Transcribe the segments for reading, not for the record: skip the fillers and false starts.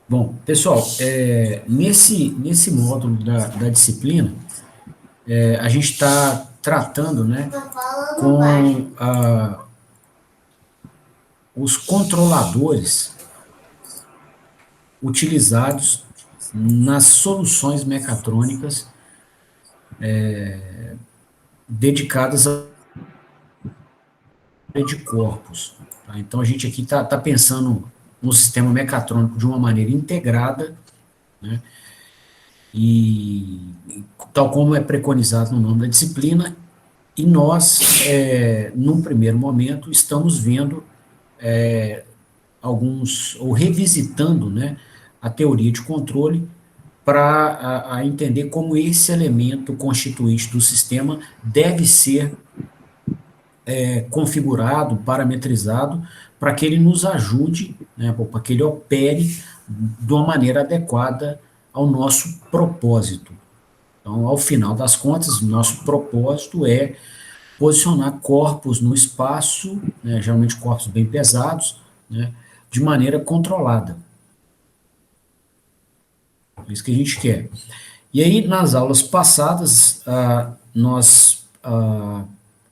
Bom, pessoal, nesse módulo da disciplina, a gente está tratando, né, com os controladores utilizados nas soluções mecatrônicas dedicadas à área de corpos. Tá? Então, a gente aqui está pensando no sistema mecatrônico de uma maneira integrada, né, e tal como é preconizado no nome da disciplina, e nós, num primeiro momento, estamos vendo ou revisitando, né, a teoria de controle para a entender como esse elemento constituinte do sistema deve ser configurado, parametrizado, para que ele nos ajude, né, para que ele opere de uma maneira adequada ao nosso propósito. Então, ao final das contas, nosso propósito é posicionar corpos no espaço, né, geralmente corpos bem pesados, né, de maneira controlada. É isso que a gente quer. E aí, nas aulas passadas, nós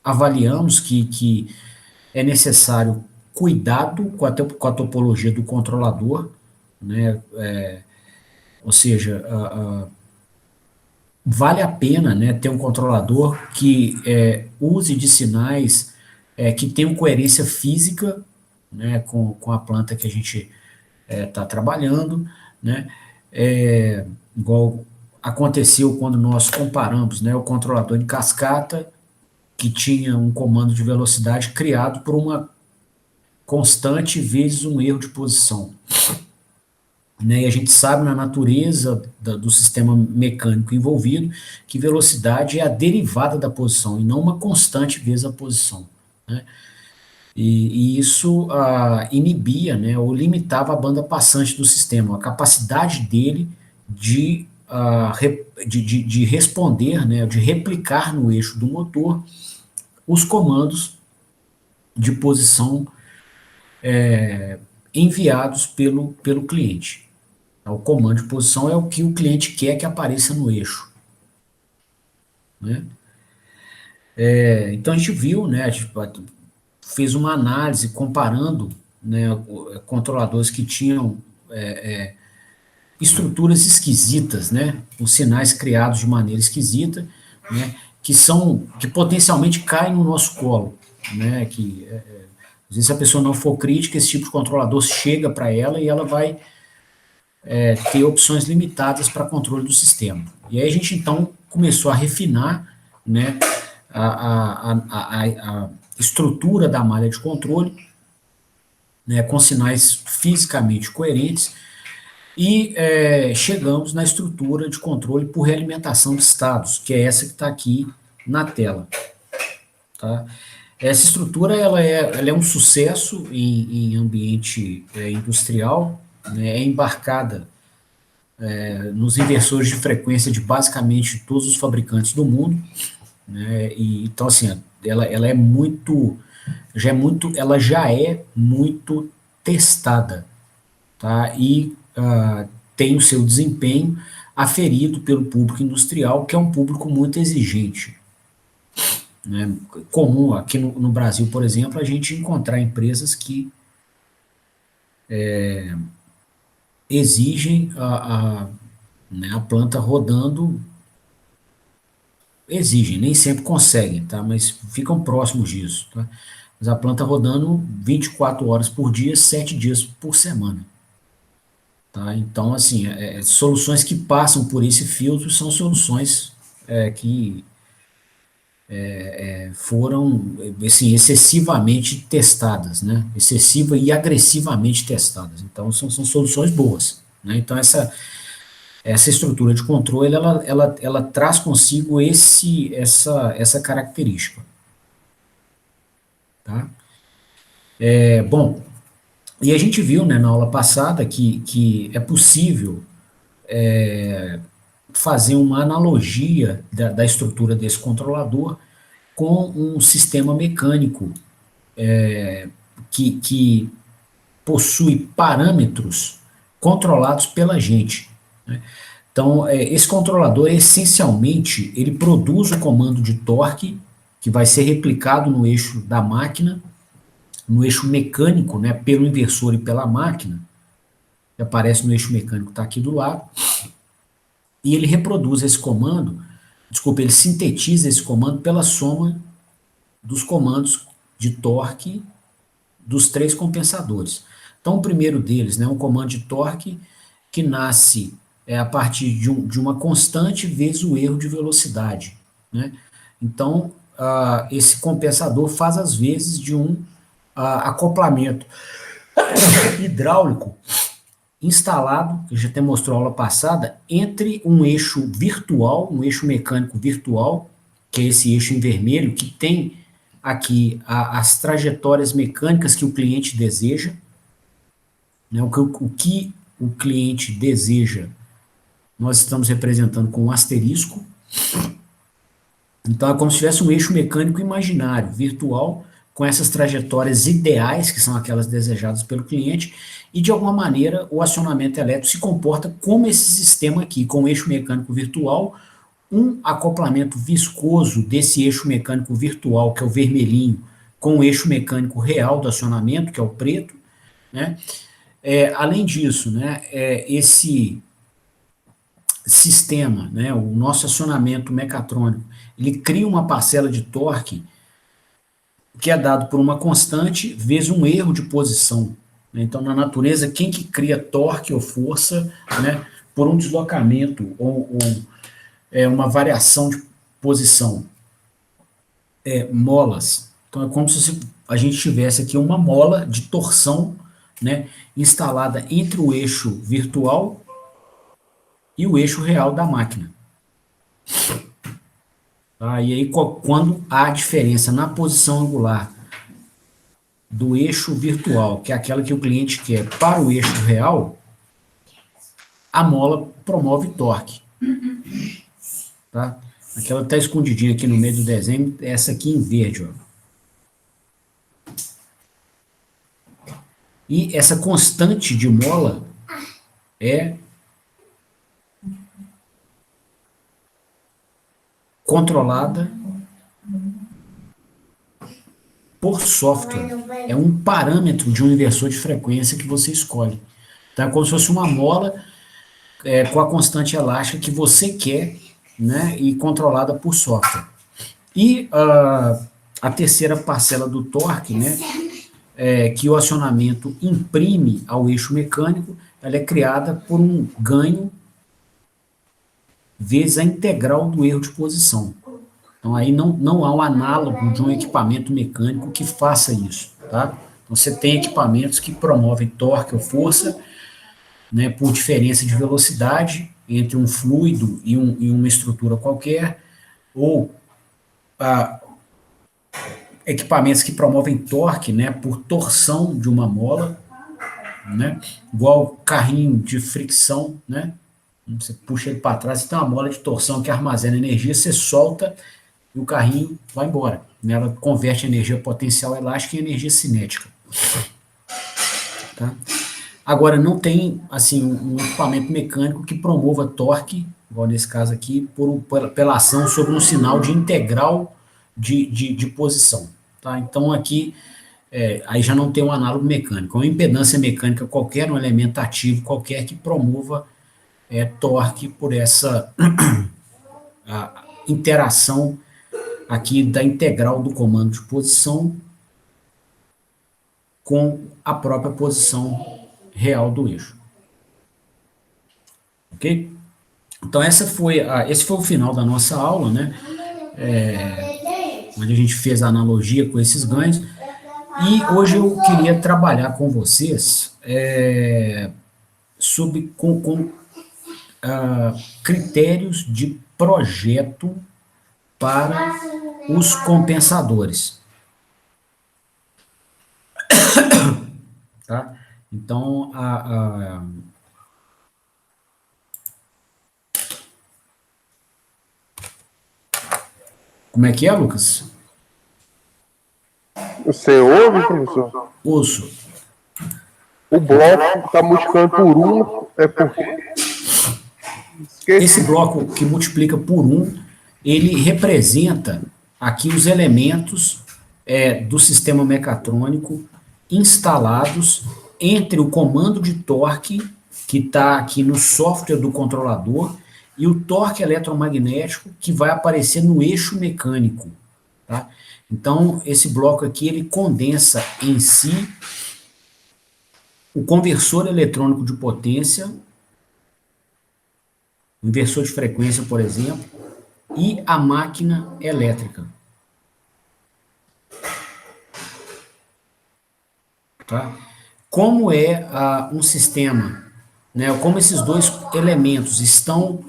avaliamos que é necessário cuidado com a topologia do controlador, né, ou seja, vale a pena, né, ter um controlador que use de sinais que tenham coerência física, né, com a planta que a gente está trabalhando, né, igual aconteceu quando nós comparamos, né, o controlador de cascata, que tinha um comando de velocidade criado por uma constante vezes um erro de posição. Né, e a gente sabe na natureza do sistema mecânico envolvido que velocidade é a derivada da posição e não uma constante vezes a posição. Né? E isso inibia, né, ou limitava a banda passante do sistema, a capacidade dele de responder, né, de replicar no eixo do motor os comandos de posição enviados pelo cliente. O comando de posição é o que o cliente quer que apareça no eixo. Né? Então a gente viu, né, a gente fez uma análise comparando, né, controladores que tinham estruturas esquisitas, né, os sinais criados de maneira esquisita, né, que potencialmente caem no nosso colo, né, que às vezes se a pessoa não for crítica, esse tipo de controlador chega para ela e ela vai ter opções limitadas para controle do sistema. E aí a gente então começou a refinar, né, a estrutura da malha de controle, né, com sinais fisicamente coerentes, e chegamos na estrutura de controle por realimentação de estados, que é essa que está aqui na tela. Tá? Essa estrutura ela é um sucesso em ambiente industrial, né, é embarcada nos inversores de frequência de basicamente todos os fabricantes do mundo, né, e então assim, ela ela já é muito testada, tá, e tem o seu desempenho aferido pelo público industrial, que é um público muito exigente. Né, comum aqui no Brasil, por exemplo, a gente encontrar empresas que exigem né, a planta rodando, exigem, nem sempre conseguem, tá? Mas ficam próximos disso, tá? Mas a planta rodando 24 horas por dia, 7 dias por semana. Tá? Então, assim, soluções que passam por esse filtro são soluções que foram assim, excessivamente testadas, né? Excessiva e agressivamente testadas. Então, são soluções boas. Né? Então, essa estrutura de controle, ela traz consigo essa característica. Tá? Bom, e a gente viu, né, na aula passada que é possível fazer uma analogia da estrutura desse controlador com um sistema mecânico que possui parâmetros, controlados pela gente, né? Então, esse controlador, essencialmente, ele produz o comando de torque, que vai ser replicado no eixo da máquina, no eixo mecânico, né, pelo inversor e pela máquina, que aparece no eixo mecânico, está aqui do lado, e ele reproduz esse comando, desculpa, ele sintetiza esse comando pela soma dos comandos de torque dos três compensadores. Então, o primeiro deles, né, um comando de torque que nasce a partir de uma constante vezes o erro de velocidade, né? Então, esse compensador faz as vezes de um acoplamento hidráulico instalado, que já até mostrou a aula passada, entre um eixo virtual, um eixo mecânico virtual, que é esse eixo em vermelho, que tem aqui as trajetórias mecânicas que o cliente deseja, né, o que o cliente deseja, nós estamos representando com um asterisco. Então é como se tivesse um eixo mecânico imaginário, virtual, com essas trajetórias ideais, que são aquelas desejadas pelo cliente, e de alguma maneira o acionamento elétrico se comporta como esse sistema aqui, com o eixo mecânico virtual, um acoplamento viscoso desse eixo mecânico virtual, que é o vermelhinho, com o eixo mecânico real do acionamento, que é o preto, né? Além disso, né, esse sistema, né, o nosso acionamento mecatrônico, ele cria uma parcela de torque que é dado por uma constante vezes um erro de posição, né? Então, na natureza, quem que cria torque ou força, né, por um deslocamento ou uma variação de posição? Molas. Então, é como se a gente tivesse aqui uma mola de torção, né, instalada entre o eixo virtual e o eixo real da máquina. Tá? E aí, quando há diferença na posição angular do eixo virtual, que é aquela que o cliente quer, para o eixo real, a mola promove torque. Tá? Aquela está escondidinha aqui no meio do desenho, essa aqui em verde. Ó. E essa constante de mola é controlada por software. É um parâmetro de um inversor de frequência que você escolhe. Tá? É como se fosse uma mola com a constante elástica que você quer, né, e controlada por software. E a terceira parcela do torque, né, que o acionamento imprime ao eixo mecânico, ela é criada por um ganho vezes a integral do erro de posição. Então, aí não há um análogo de um equipamento mecânico que faça isso, tá? Então, você tem equipamentos que promovem torque ou força, né, por diferença de velocidade entre um fluido e uma estrutura qualquer, ou equipamentos que promovem torque, né, por torção de uma mola, né, igual carrinho de fricção, né, você puxa ele para trás, você tem uma mola de torção que armazena energia, você solta e o carrinho vai embora. Ela converte energia potencial elástica em energia cinética. Tá? Agora, não tem assim um equipamento mecânico que promova torque, igual nesse caso aqui, pela ação sobre um sinal de integral de posição. Tá? Então, aqui, aí já não tem um análogo mecânico. Uma impedância mecânica qualquer, um elemento ativo qualquer que promova torque por essa interação aqui da integral do comando de posição com a própria posição real do eixo. Ok? Então, esse foi o final da nossa aula, né? Onde a gente fez a analogia com esses ganhos. E hoje eu queria trabalhar com vocês com critérios de projeto para os compensadores. Tá? Então, como é que é, Lucas? Você ouve, professor? Ouço. O bloco está multiplicando por 1 é porque... Esse bloco que multiplica por 1, ele representa aqui os elementos do sistema mecatrônico instalados entre o comando de torque, que está aqui no software do controlador, e o torque eletromagnético, que vai aparecer no eixo mecânico. Tá? Então, esse bloco aqui, ele condensa em si o conversor eletrônico de potência, inversor de frequência, por exemplo, e a máquina elétrica. Tá? Como é um sistema, né, como esses dois elementos estão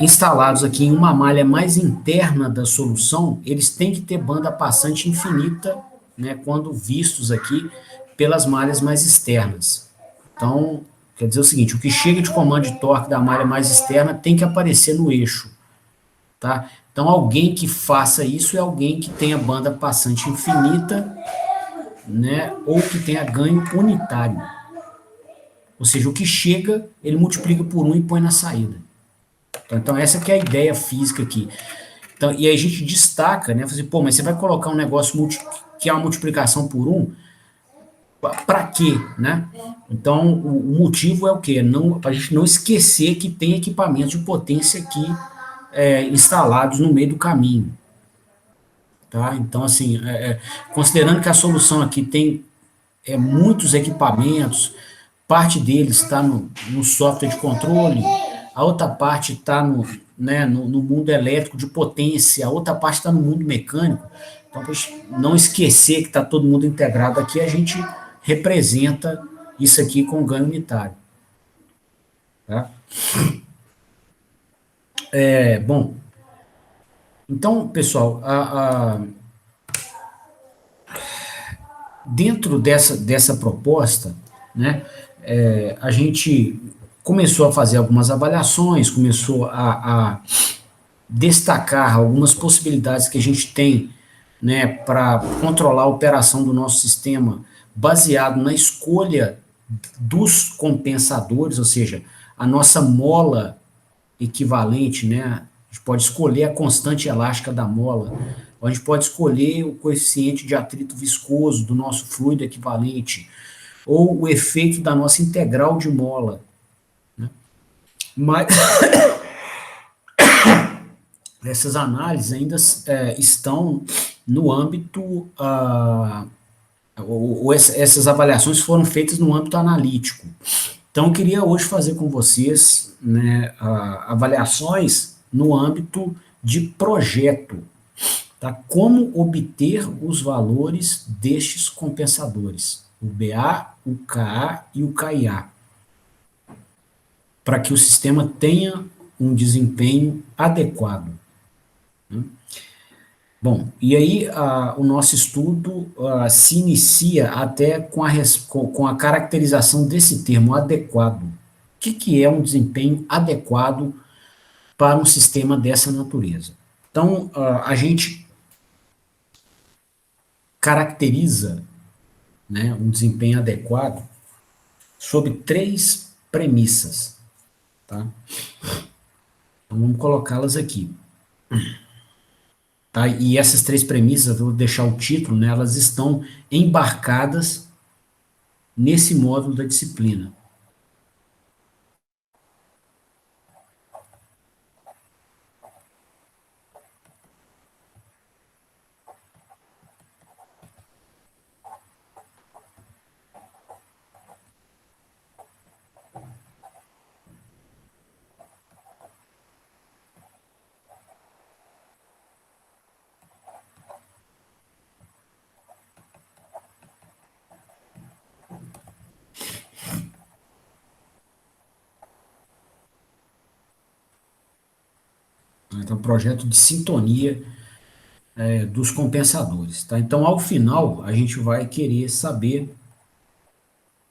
instalados aqui em uma malha mais interna da solução, eles têm que ter banda passante infinita, né, quando vistos aqui pelas malhas mais externas. Então, quer dizer o seguinte, o que chega de comando de torque da malha mais externa tem que aparecer no eixo. Tá? Então, alguém que faça isso é alguém que tenha banda passante infinita, né, ou que tenha ganho unitário. Ou seja, o que chega, ele multiplica por 1 e põe na saída. Então, essa que é a ideia física aqui. Então, e aí a gente destaca, né, assim, pô, mas você vai colocar um negócio que é uma multiplicação por 1, para quê, né? Então, o motivo é o quê? Para a gente não esquecer que tem equipamentos de potência aqui instalados no meio do caminho. Tá? Então, assim, considerando que a solução aqui tem muitos equipamentos, parte deles está no software de controle, a outra parte está no mundo elétrico de potência, a outra parte está no mundo mecânico. Então, para não esquecer que está todo mundo integrado aqui, a gente representa isso aqui com ganho unitário. Tá? Bom, então, pessoal, dentro dessa proposta, né, a gente começou a fazer algumas avaliações, começou a destacar algumas possibilidades que a gente tem, né, para controlar a operação do nosso sistema baseado na escolha dos compensadores, ou seja, a nossa mola equivalente, né, a gente pode escolher a constante elástica da mola, ou a gente pode escolher o coeficiente de atrito viscoso do nosso fluido equivalente, ou o efeito da nossa integral de mola. Né? Mas essas análises ainda estão no âmbito, essas avaliações foram feitas no âmbito analítico. Então, eu queria hoje fazer com vocês, né, avaliações no âmbito de projeto. Tá? Como obter os valores destes compensadores, o BA, o KA e o KIA, para que o sistema tenha um desempenho adequado. Né? Bom, e aí o nosso estudo se inicia até com a caracterização desse termo adequado. O que é um desempenho adequado para um sistema dessa natureza? Então, a gente caracteriza, né, um desempenho adequado sob 3 premissas. Tá? Então, vamos colocá-las aqui. Tá? E essas 3 premissas, eu vou deixar o título, né, elas estão embarcadas nesse módulo da disciplina. Então, projeto de sintonia dos compensadores. Tá? Então, ao final, a gente vai querer saber,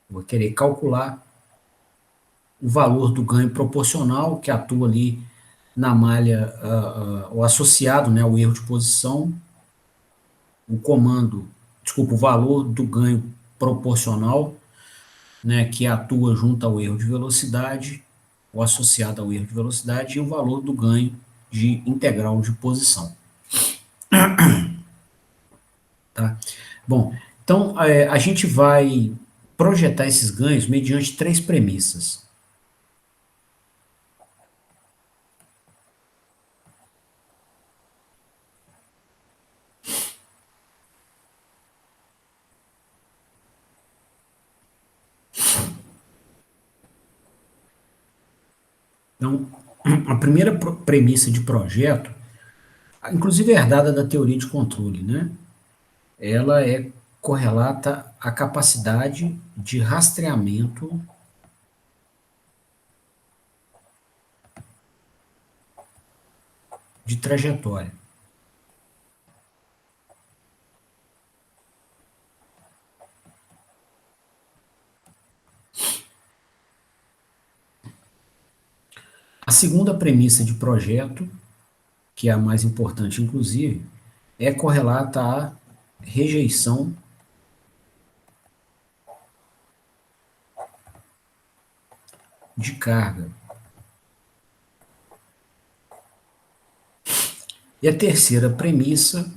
vai querer calcular o valor do ganho proporcional que atua ali na malha, o associado, né, ao erro de posição, o valor do ganho proporcional, né, que atua junto ao erro de velocidade, ou associado ao erro de velocidade, e o valor do ganho de integral de posição. Tá? Bom, então a gente vai projetar esses ganhos mediante três premissas. Então, a primeira premissa de projeto, inclusive herdada da teoria de controle, né? Ela é correlata à capacidade de rastreamento de trajetória. A segunda premissa de projeto, que é a mais importante, inclusive, é correlata à rejeição de carga. E a terceira premissa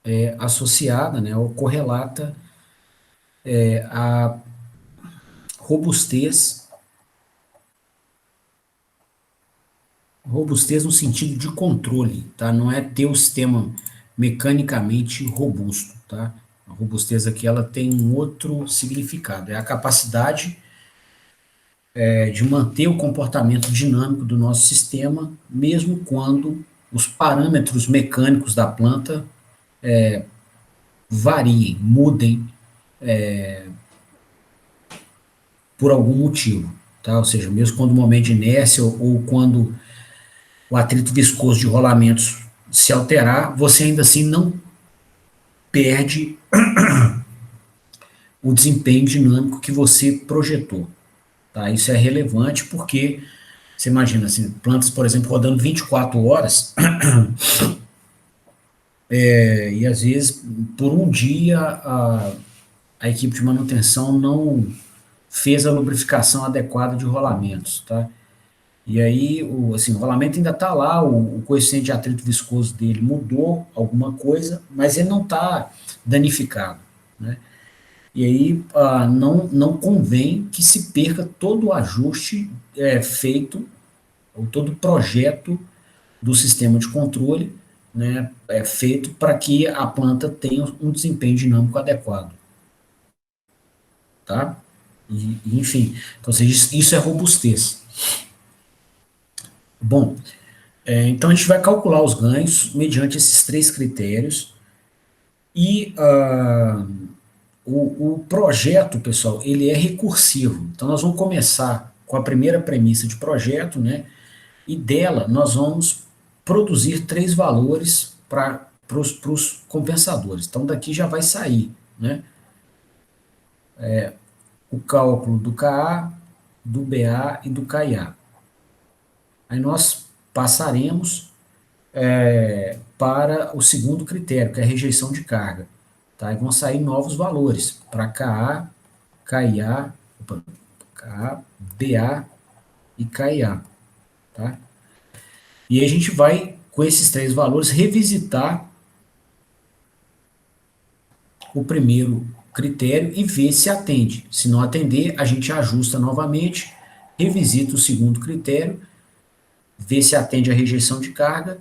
é associada, né, ou correlata à robustez, robustez no sentido de controle, tá? Não é ter o sistema mecanicamente robusto, tá? A robustez aqui ela tem um outro significado, é a capacidade de manter o comportamento dinâmico do nosso sistema, mesmo quando os parâmetros mecânicos da planta variem, mudem por algum motivo, tá? Ou seja, mesmo quando o momento de inércia ou quando o atrito viscoso de rolamentos se alterar, você ainda assim não perde o desempenho dinâmico que você projetou, tá? Isso é relevante porque você imagina assim, plantas, por exemplo, rodando 24 horas, e às vezes por um dia a equipe de manutenção não fez a lubrificação adequada de rolamentos, tá? E aí, o rolamento ainda está lá, o coeficiente de atrito viscoso dele mudou alguma coisa, mas ele não está danificado, né? E aí, não convém que se perca todo o ajuste feito, ou todo o projeto do sistema de controle, né, feito para que a planta tenha um desempenho dinâmico adequado, tá? Enfim, então, isso é robustez. Bom, então a gente vai calcular os ganhos mediante esses três critérios e o projeto, pessoal, ele é recursivo. Então nós vamos começar com a primeira premissa de projeto, né? E dela nós vamos produzir três valores para os compensadores. Então daqui já vai sair, né? O cálculo do KA, do BA e do KIA. Aí nós passaremos para o segundo critério, que é a rejeição de carga. Tá? E vão sair novos valores para KA, KIA, KA, BA e KIA. Tá? E aí a gente vai, com esses três valores, revisitar o primeiro critério e ver se atende. Se não atender, a gente ajusta novamente, revisita o segundo critério, vê se atende a rejeição de carga,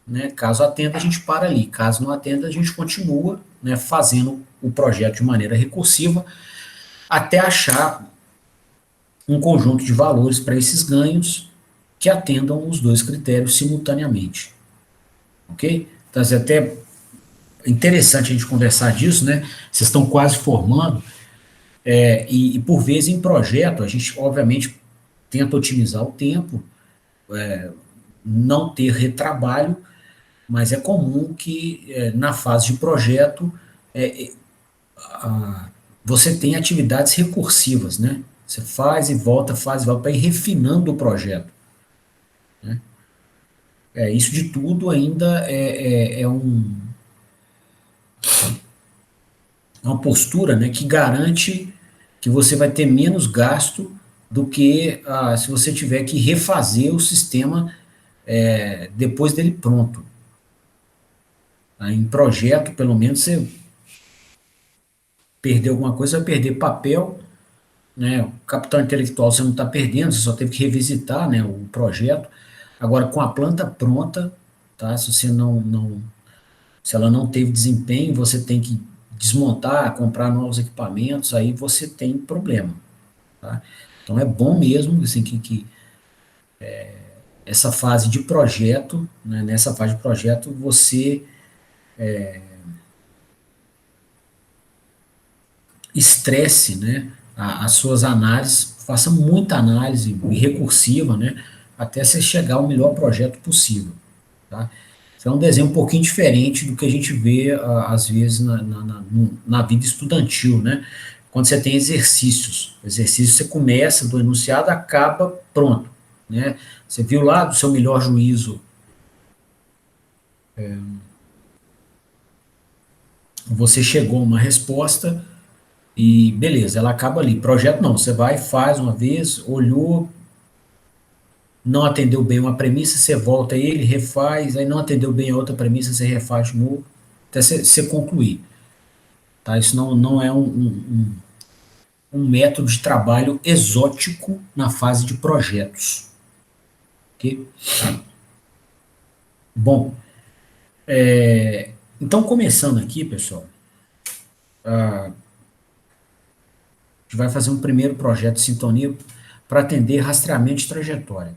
né? Caso atenda, a gente para ali. Caso não atenda, a gente continua, né, fazendo o projeto de maneira recursiva até achar um conjunto de valores para esses ganhos que atendam os dois critérios simultaneamente. Ok? Então, é até interessante a gente conversar disso, né? Vocês estão quase formando, e por vezes em projeto, a gente obviamente tenta otimizar o tempo, não ter retrabalho, mas é comum que na fase de projeto você tenha atividades recursivas, né? Você faz e volta para ir refinando o projeto. Né? Isso de tudo ainda é uma postura, né, que garante que você vai ter menos gasto do que se você tiver que refazer o sistema depois dele pronto. Tá? Em projeto, pelo menos, você perder alguma coisa, vai perder papel, né? O capital intelectual você não está perdendo, você só teve que revisitar, né, o projeto. Agora, com a planta pronta, tá? Se você se ela não teve desempenho, você tem que desmontar, comprar novos equipamentos, aí você tem problema, tá? Então é bom mesmo, assim, que essa fase de projeto, né, nessa fase de projeto, você estresse, né, as suas análises, faça muita análise e recursiva, né, até você chegar ao melhor projeto possível, tá? Isso é um desenho um pouquinho diferente do que a gente vê, às vezes, na vida estudantil, né? Quando você tem exercícios. Exercício você começa do enunciado, acaba pronto, né? Você viu lá do seu melhor juízo, você chegou a uma resposta e beleza, ela acaba ali. Projeto não, você vai, faz uma vez, olhou, não atendeu bem uma premissa, você volta a ele, refaz, aí não atendeu bem a outra premissa, você refaz de novo, até você concluir. Tá? Isso não é um método de trabalho exótico na fase de projetos. Ok? Bom, então começando aqui, pessoal, a gente vai fazer um primeiro projeto de sintonia para atender rastreamento de trajetória.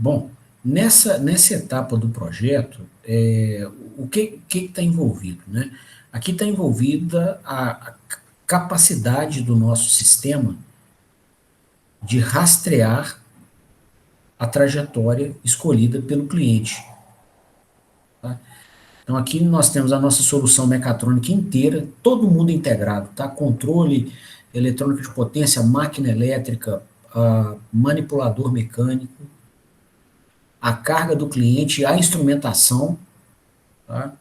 Bom, nessa etapa do projeto, o que está envolvido, né? Aqui está envolvida a capacidade do nosso sistema de rastrear a trajetória escolhida pelo cliente. Tá? Então aqui nós temos a nossa solução mecatrônica inteira, todo mundo integrado, tá? Controle eletrônico de potência, máquina elétrica, manipulador mecânico, a carga do cliente, a instrumentação, tá?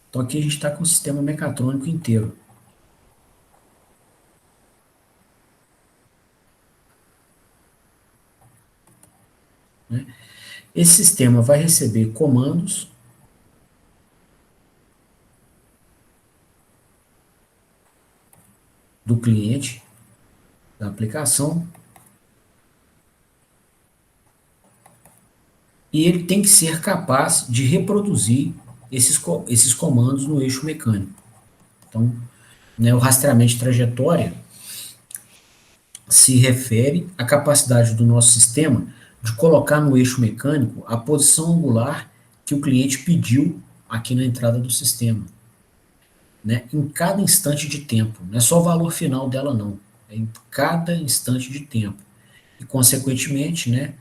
Então aqui a gente está com o sistema mecatrônico inteiro. Né? Esse sistema vai receber comandos do cliente, da aplicação, e ele tem que ser capaz de reproduzir esses comandos no eixo mecânico. Então, né, o rastreamento de trajetória se refere à capacidade do nosso sistema de colocar no eixo mecânico a posição angular que o cliente pediu aqui na entrada do sistema, né, em cada instante de tempo. Não é só o valor final dela, não. É em cada instante de tempo. E, consequentemente, né,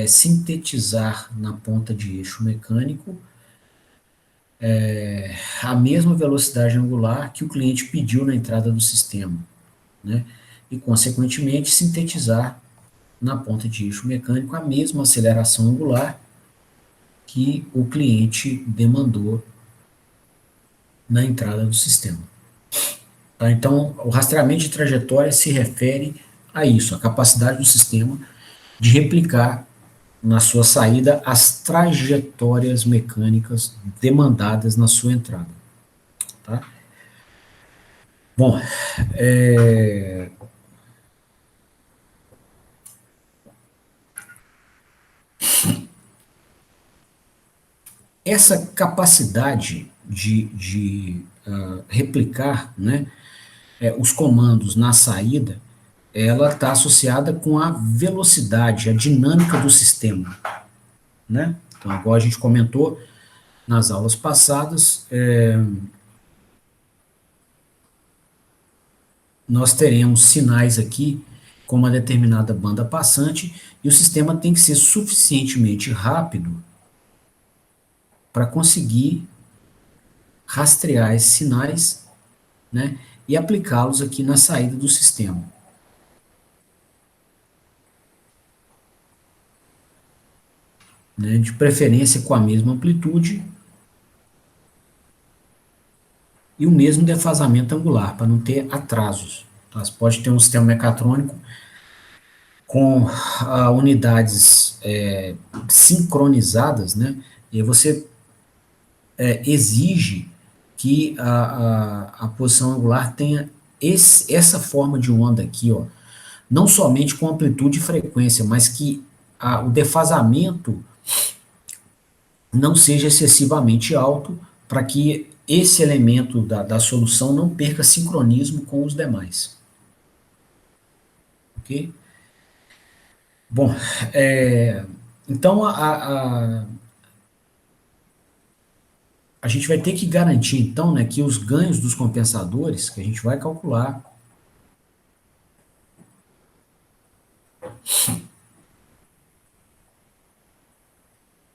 sintetizar na ponta de eixo mecânico a mesma velocidade angular que o cliente pediu na entrada do sistema, né? E, consequentemente, sintetizar na ponta de eixo mecânico a mesma aceleração angular que o cliente demandou na entrada do sistema. Tá? Então, o rastreamento de trajetória se refere a isso, a capacidade do sistema de replicar na sua saída as trajetórias mecânicas demandadas na sua entrada. Tá? Bom, essa capacidade de replicar, né, os comandos na saída, ela está associada com a velocidade, a dinâmica do sistema. Né? Então, agora a gente comentou nas aulas passadas, nós teremos sinais aqui com uma determinada banda passante, e o sistema tem que ser suficientemente rápido para conseguir rastrear esses sinais, né, e aplicá-los aqui na saída do sistema. Né, de preferência com a mesma amplitude e o mesmo defasamento angular, para não ter atrasos. Tá? Você pode ter um sistema mecatrônico com unidades sincronizadas, né? E aí você exige que a posição angular tenha essa forma de onda aqui, ó, não somente com amplitude e frequência, mas que o defasamento não seja excessivamente alto para que esse elemento da solução não perca sincronismo com os demais. Ok? Bom, então a gente vai ter que garantir, então, né, que os ganhos dos compensadores, que a gente vai calcular,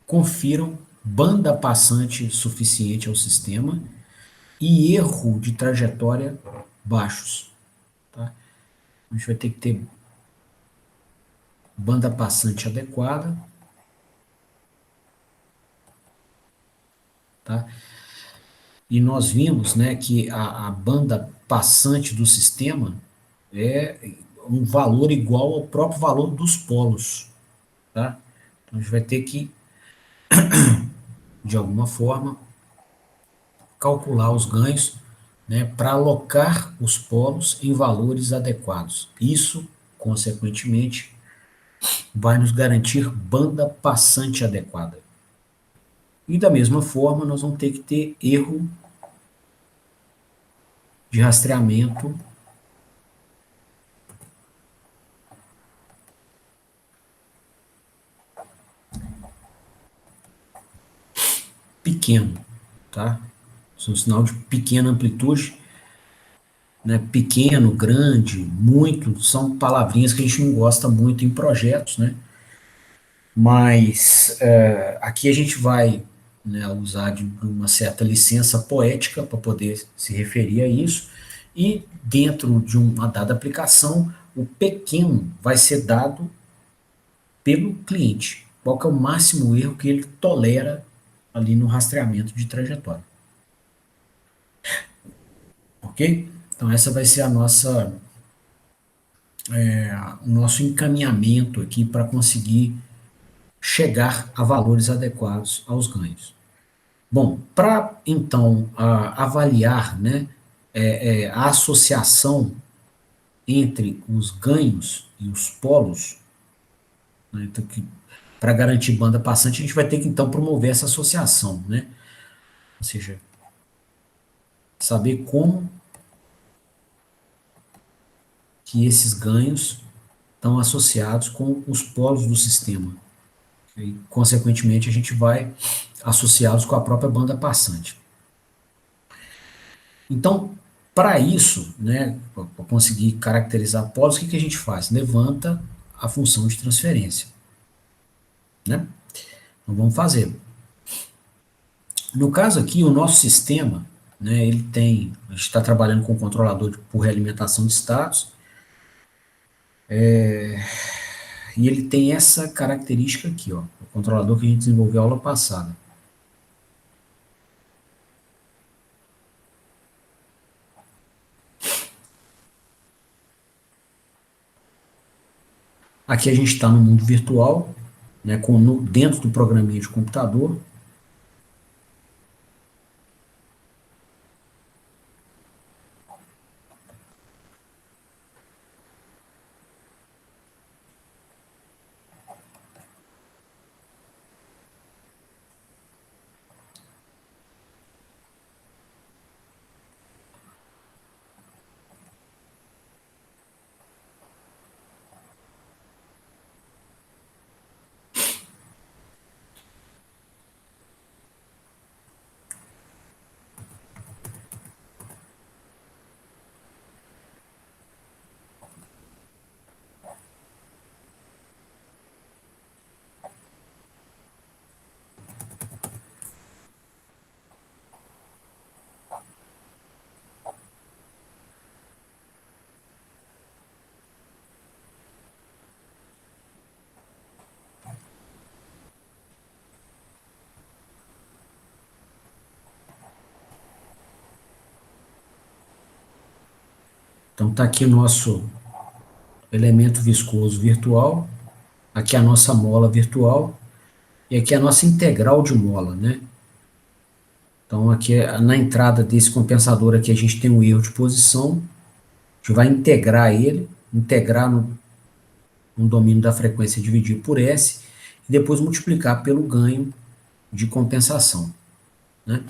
confiram banda passante suficiente ao sistema e erro de trajetória baixos. Tá? A gente vai ter que ter banda passante adequada, tá? E nós vimos, né, que a banda passante do sistema é um valor igual ao próprio valor dos polos, tá? Então a gente vai ter que, de alguma forma, calcular os ganhos, né, para alocar os polos em valores adequados. Isso, consequentemente, vai nos garantir banda passante adequada. E da mesma forma, nós vamos ter que ter erro de rastreamento pequeno, tá? Isso é um sinal de pequena amplitude, né? Pequeno, grande, muito, são palavrinhas que a gente não gosta muito em projetos, né? Mas aqui a gente vai, né, usar de uma certa licença poética para poder se referir a isso, e dentro de uma dada aplicação, o pequeno vai ser dado pelo cliente. Qual que é o máximo erro que ele tolera ali no rastreamento de trajetória. Ok? Então essa vai ser o nosso encaminhamento aqui para conseguir chegar a valores adequados aos ganhos. Bom, para então avaliar, né, a associação entre os ganhos e os polos, né, então, para garantir banda passante, a gente vai ter que então promover essa associação, né? Ou seja, saber como que esses ganhos estão associados com os polos do sistema. E, consequentemente, a gente vai associá-los com a própria banda passante. Então, para isso, né, para conseguir caracterizar polos, o que, que a gente faz? Levanta a função de transferência. Né? Então, vamos fazer. No caso aqui, o nosso sistema, né, ele tem, a gente está trabalhando com o controlador por realimentação de status, e ele tem essa característica aqui, ó, o controlador que a gente desenvolveu aula passada. Aqui a gente está no mundo virtual, né, dentro do programinha de computador. Então, está aqui o nosso elemento viscoso virtual, aqui a nossa mola virtual, e aqui a nossa integral de mola, né? Então, aqui na entrada desse compensador aqui, a gente tem um erro de posição, a gente vai integrar ele, integrar no domínio da frequência dividido por S, e depois multiplicar pelo ganho de compensação, né?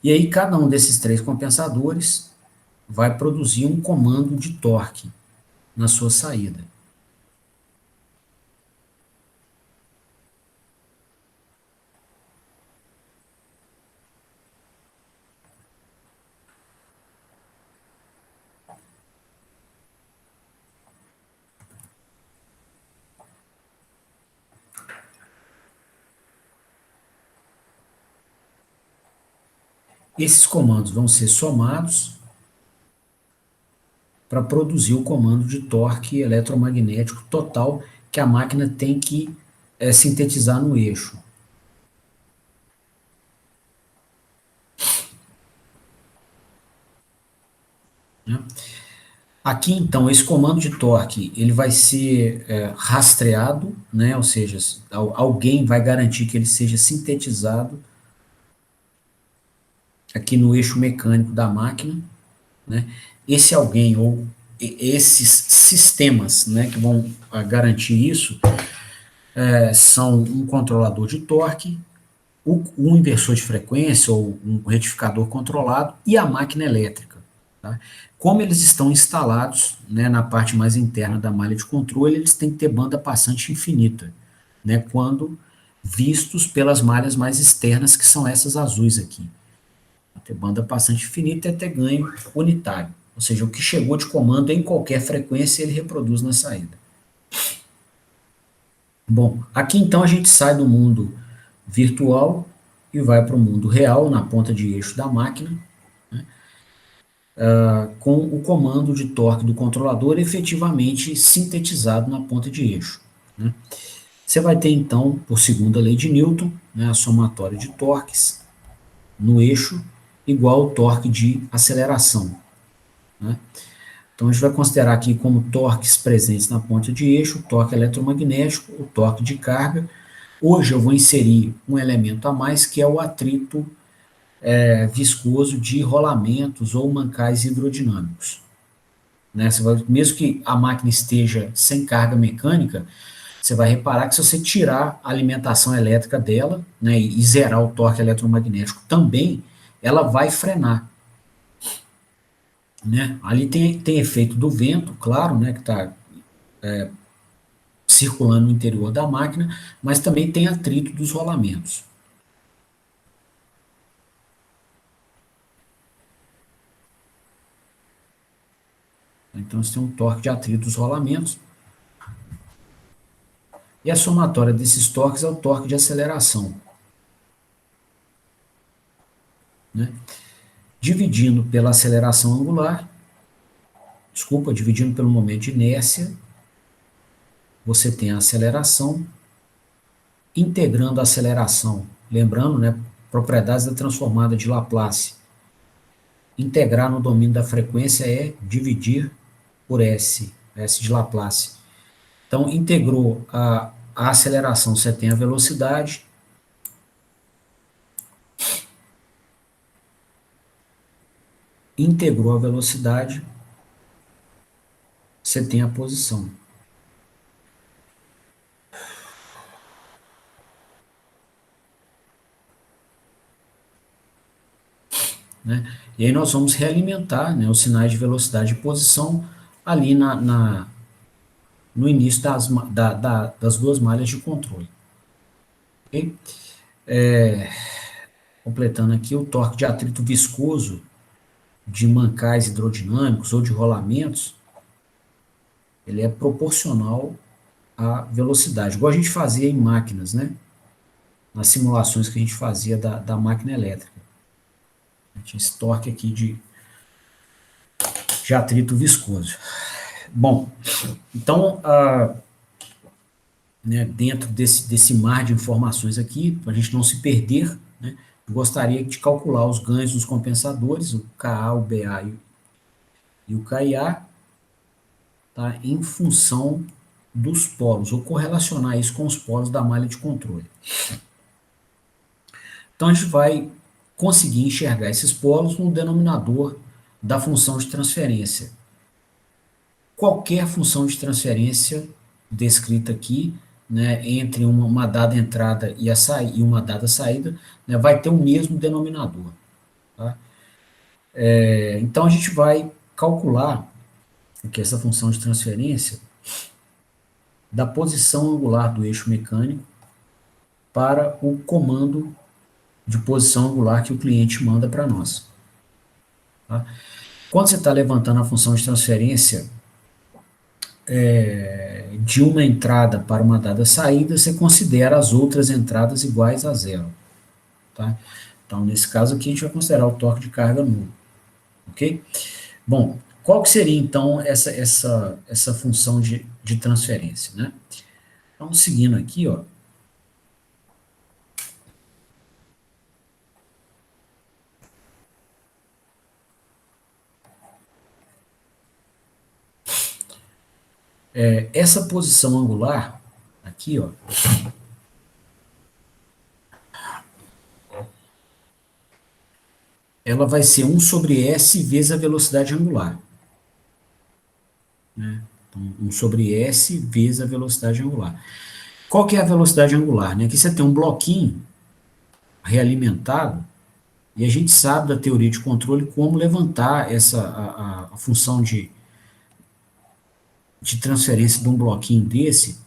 E aí, cada um desses três compensadores vai produzir um comando de torque na sua saída. Esses comandos vão ser somados para produzir o comando de torque eletromagnético total que a máquina tem que sintetizar no eixo. Né? Aqui, então, esse comando de torque, ele vai ser rastreado, né? Ou seja, alguém vai garantir que ele seja sintetizado aqui no eixo mecânico da máquina, né? Esse alguém ou esses sistemas, né, que vão garantir isso são um controlador de torque, um inversor de frequência ou um retificador controlado e a máquina elétrica. Tá? Como eles estão instalados, né, na parte mais interna da malha de controle, eles têm que ter banda passante infinita, né, quando vistos pelas malhas mais externas, que são essas azuis aqui. Ter banda passante infinita é ter ganho unitário, ou seja, o que chegou de comando em qualquer frequência ele reproduz na saída. Bom, aqui então a gente sai do mundo virtual e vai para o mundo real, na ponta de eixo da máquina, né, com o comando de torque do controlador efetivamente sintetizado na ponta de eixo. Né. Você vai ter então, por segunda lei de Newton, né, a somatória de torques no eixo igual ao torque de aceleração. Né. Então, a gente vai considerar aqui como torques presentes na ponta de eixo, o torque eletromagnético, o torque de carga. Hoje eu vou inserir um elemento a mais, que é o atrito viscoso de rolamentos ou mancais hidrodinâmicos. Né? Mesmo que a máquina esteja sem carga mecânica, você vai reparar que se você tirar a alimentação elétrica dela, né, e zerar o torque eletromagnético também, ela vai frenar. Né? Ali tem efeito do vento, claro, né, que está circulando no interior da máquina, mas também tem atrito dos rolamentos. Então, você tem um torque de atrito dos rolamentos. E a somatória desses torques é o torque de aceleração. Né? Dividindo pela aceleração angular, dividindo pelo momento de inércia, você tem a aceleração, integrando a aceleração, lembrando, né, propriedades da transformada de Laplace. Integrar no domínio da frequência é dividir por S, S de Laplace. Então, integrou a aceleração, você tem a velocidade. Integrou a velocidade, você tem a posição. Né? E aí nós vamos realimentar, né, os sinais de velocidade e posição ali no início das duas malhas de controle. Okay? Completando aqui, o torque de atrito viscoso de mancais hidrodinâmicos ou de rolamentos, ele é proporcional à velocidade, igual a gente fazia em máquinas, né? Nas simulações que a gente fazia da máquina elétrica. Tinha esse torque aqui de atrito viscoso. Bom, então, né, dentro desse mar de informações aqui, para a gente não se perder, né, eu gostaria de calcular os ganhos dos compensadores, o KA, o BA e o KIA, tá, em função dos polos, ou correlacionar isso com os polos da malha de controle. Então, a gente vai conseguir enxergar esses polos no denominador da função de transferência. Qualquer função de transferência descrita aqui, né, entre uma dada entrada e uma dada saída, né, vai ter o mesmo denominador. Tá? Então, a gente vai calcular aqui essa função de transferência da posição angular do eixo mecânico para o comando de posição angular que o cliente manda para nós. Tá? Quando você está levantando a função de transferência de uma entrada para uma dada saída, você considera as outras entradas iguais a zero. Tá? Então, nesse caso aqui, a gente vai considerar o torque de carga nulo. Ok? Bom, qual que seria, então, essa função de transferência? Né? Então, seguindo aqui, ó, essa posição angular, aqui, ó, ela vai ser 1 sobre S vezes a velocidade angular. Né? Então, 1 sobre S vezes a velocidade angular. Qual que é a velocidade angular? Né? Aqui você tem um bloquinho realimentado, e a gente sabe da teoria de controle como levantar a função de transferência de um bloquinho desse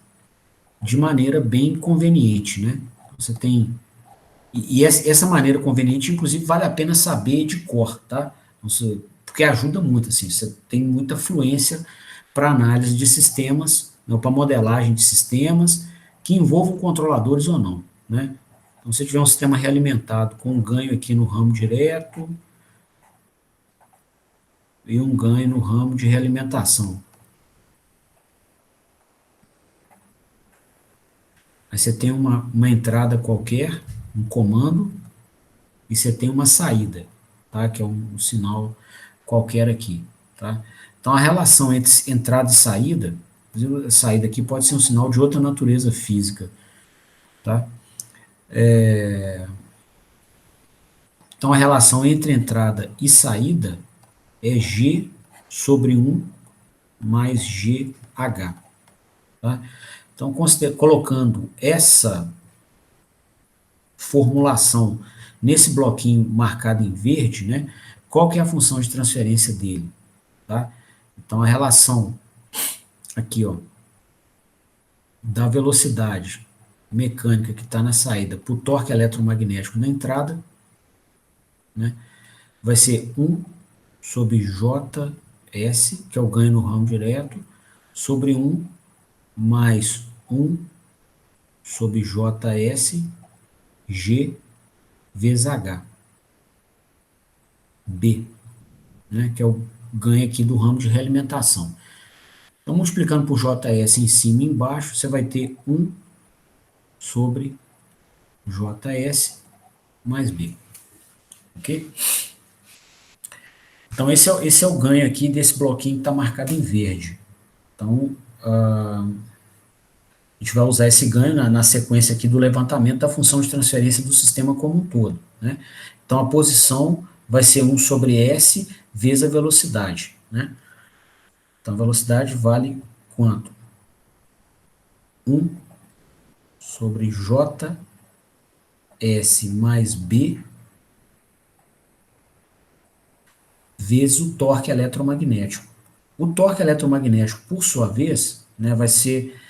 de maneira bem conveniente. Né? Você tem. E essa maneira conveniente, inclusive, vale a pena saber de cor, tá? Porque ajuda muito, assim, você tem muita fluência para análise de sistemas, né, para modelagem de sistemas que envolvam controladores ou não, né? Então, se tiver um sistema realimentado com um ganho aqui no ramo direto e um ganho no ramo de realimentação. Aí você tem uma entrada qualquer, um comando, e você tem uma saída, tá? Que é um sinal qualquer aqui, tá? Então, a relação entre entrada e saída, inclusive a saída aqui pode ser um sinal de outra natureza física, tá? Então, a relação entre entrada e saída é G sobre 1 mais GH, tá? Então, colocando essa formulação nesse bloquinho marcado em verde, né, qual que é a função de transferência dele? Tá? Então, a relação aqui, ó, da velocidade mecânica que está na saída para o torque eletromagnético na entrada, né, vai ser 1 sobre JS, que é o ganho no ramo direto, sobre 1 mais 1 sobre JS, G vezes H, B, né, que é o ganho aqui do ramo de realimentação. Então, multiplicando por JS em cima e embaixo, você vai ter 1 sobre JS mais B. Ok? Então, esse é o ganho aqui desse bloquinho que está marcado em verde. Então, a gente vai usar esse ganho na sequência aqui do levantamento da função de transferência do sistema como um todo. Né? Então, a posição vai ser 1 sobre S vezes a velocidade. Né? Então, a velocidade vale quanto? 1 sobre JS mais B vezes o torque eletromagnético. O torque eletromagnético, por sua vez, né, vai ser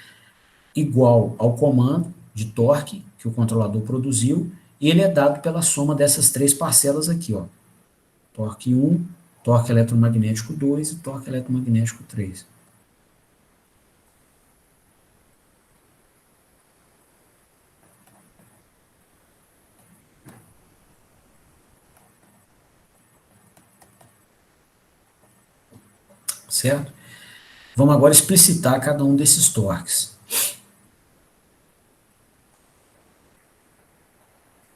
igual ao comando de torque que o controlador produziu, e ele é dado pela soma dessas três parcelas aqui, ó. Torque 1, torque eletromagnético 2 e torque eletromagnético 3. Certo? Vamos agora explicitar cada um desses torques.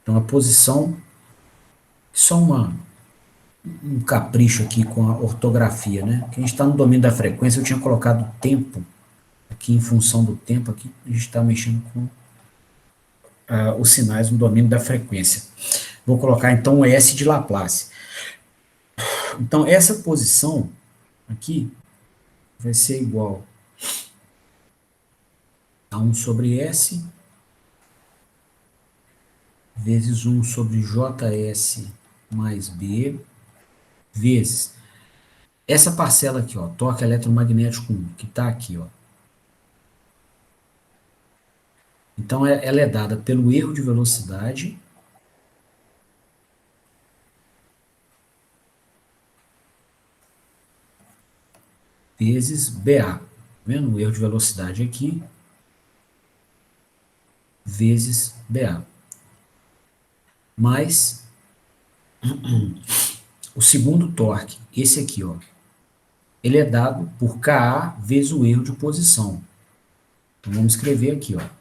Então, a posição, só uma um capricho aqui com a ortografia, né? Que a gente está no domínio da frequência, eu tinha colocado tempo aqui em função do tempo, aqui a gente está mexendo com os sinais no domínio da frequência. Vou colocar então o S de Laplace. Então essa posição aqui vai ser igual a 1 sobre S vezes 1 sobre JS mais B vezes essa parcela aqui, ó, torque eletromagnético 1, que está aqui, ó. Então ela é dada pelo erro de velocidade vezes BA. Tá vendo? O erro de velocidade aqui vezes BA. Mais o segundo torque, esse aqui, ó, ele é dado por KA vezes o erro de posição. Então vamos escrever aqui, ó.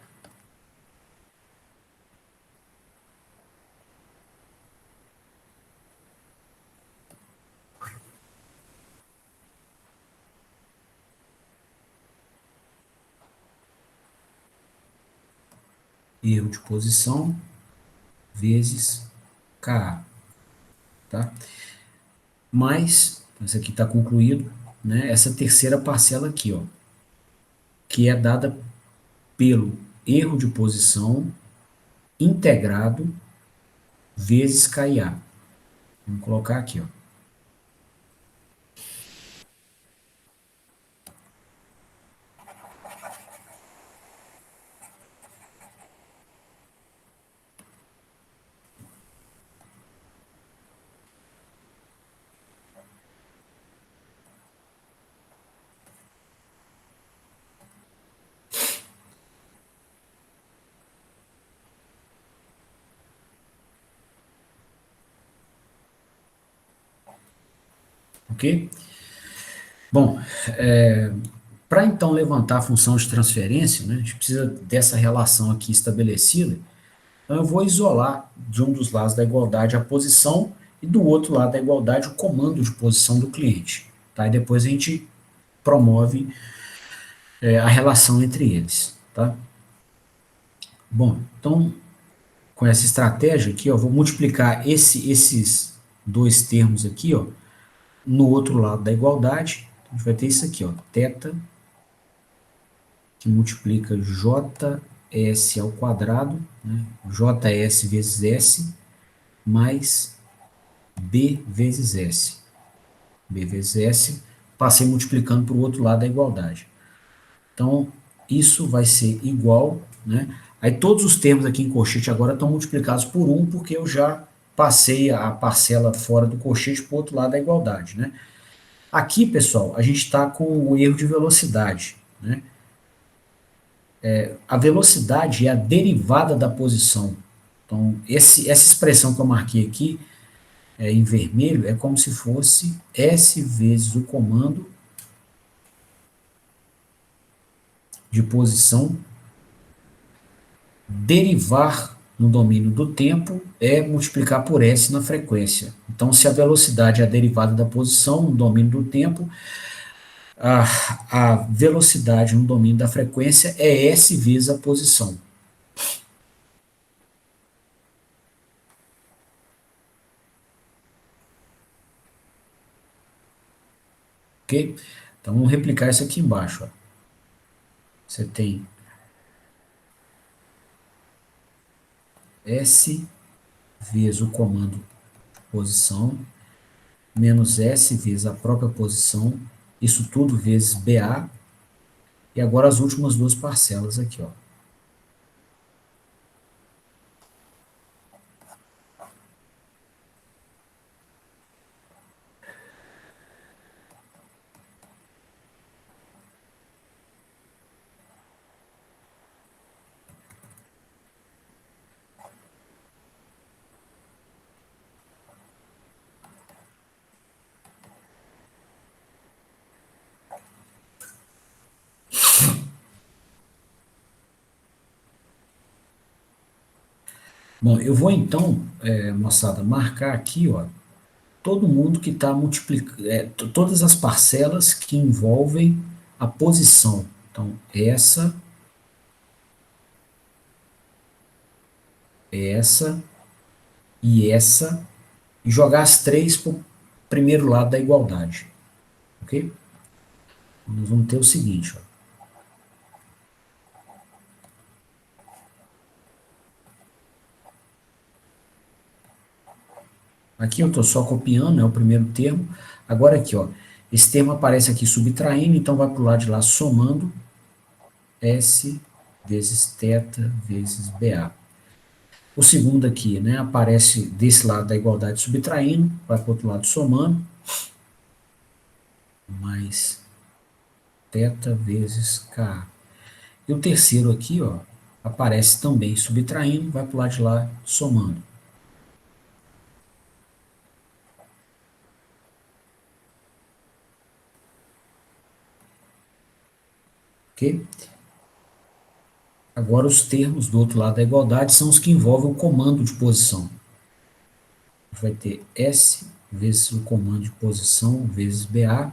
Erro de posição vezes KA, tá? Mais, isso aqui está concluído, né? Essa terceira parcela aqui, ó, que é dada pelo erro de posição integrado vezes KIA. Vamos colocar aqui, ó. Ok? Bom, para então levantar a função de transferência, né, a gente precisa dessa relação aqui estabelecida. Então eu vou isolar de um dos lados da igualdade a posição e do outro lado da igualdade o comando de posição do cliente. Tá? E depois a gente promove a relação entre eles. Tá? Bom, então com essa estratégia aqui, ó, vou multiplicar esses dois termos aqui, ó, no outro lado da igualdade. Então, a gente vai ter isso aqui, ó, θ, que multiplica JS ao quadrado, né, JS vezes S, mais B vezes S. B vezes S, passei multiplicando para o outro lado da igualdade. Então, isso vai ser igual, né? Aí todos os termos aqui em colchete agora estão multiplicados por 1, porque eu já passei a parcela fora do colchete para o outro lado da igualdade, né? Aqui, pessoal, a gente está com o erro de velocidade, né? A velocidade é a derivada da posição. Então, essa expressão que eu marquei aqui, em vermelho, é como se fosse S vezes o comando de posição. Derivar no domínio do tempo é multiplicar por S na frequência. Então, se a velocidade é a derivada da posição no domínio do tempo, a velocidade no domínio da frequência é S vezes a posição. Ok? Então, vamos replicar isso aqui embaixo. Ó. Você tem S vezes o comando posição, menos S vezes a própria posição, isso tudo vezes BA, e agora as últimas duas parcelas aqui, ó. Bom, eu vou então, moçada, marcar aqui, ó, todo mundo que está multiplicando, todas as parcelas que envolvem a posição. Então, essa essa, e jogar as três para o primeiro lado da igualdade. Ok? Nós vamos ter o seguinte, ó. Aqui eu estou só copiando, é o primeiro termo. Agora aqui, ó, esse termo aparece aqui subtraindo, então vai para o lado de lá somando S vezes θ vezes BA. O segundo aqui, né, aparece desse lado da igualdade subtraindo, vai para o outro lado somando, mais θ vezes K. E o terceiro aqui, ó, aparece também subtraindo, vai para o lado de lá somando. Ok? Agora os termos do outro lado da igualdade são os que envolvem o comando de posição. A gente vai ter S vezes o comando de posição vezes BA,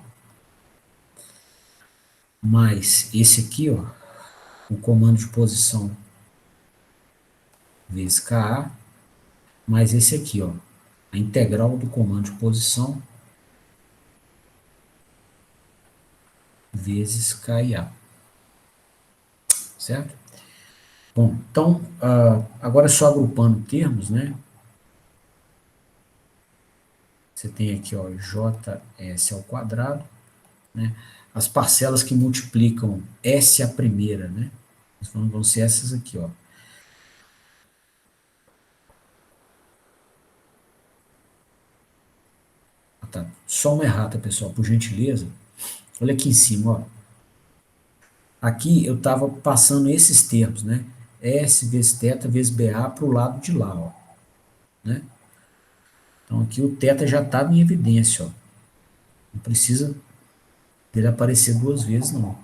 mais esse aqui, ó, o comando de posição vezes KA, mais esse aqui, ó, a integral do comando de posição vezes KA. Certo? Bom, então, agora só agrupando termos, né? Você tem aqui, ó, JS ao quadrado, né? As parcelas que multiplicam S a primeira, né? Vão ser essas aqui, ó. Tá. Só uma errata, pessoal, por gentileza. Olha aqui em cima, ó. Aqui eu estava passando esses termos, né? S vezes θ vezes BA para o lado de lá, ó. Né? Então aqui o θ já estava em evidência, ó. Não precisa dele aparecer duas vezes, não.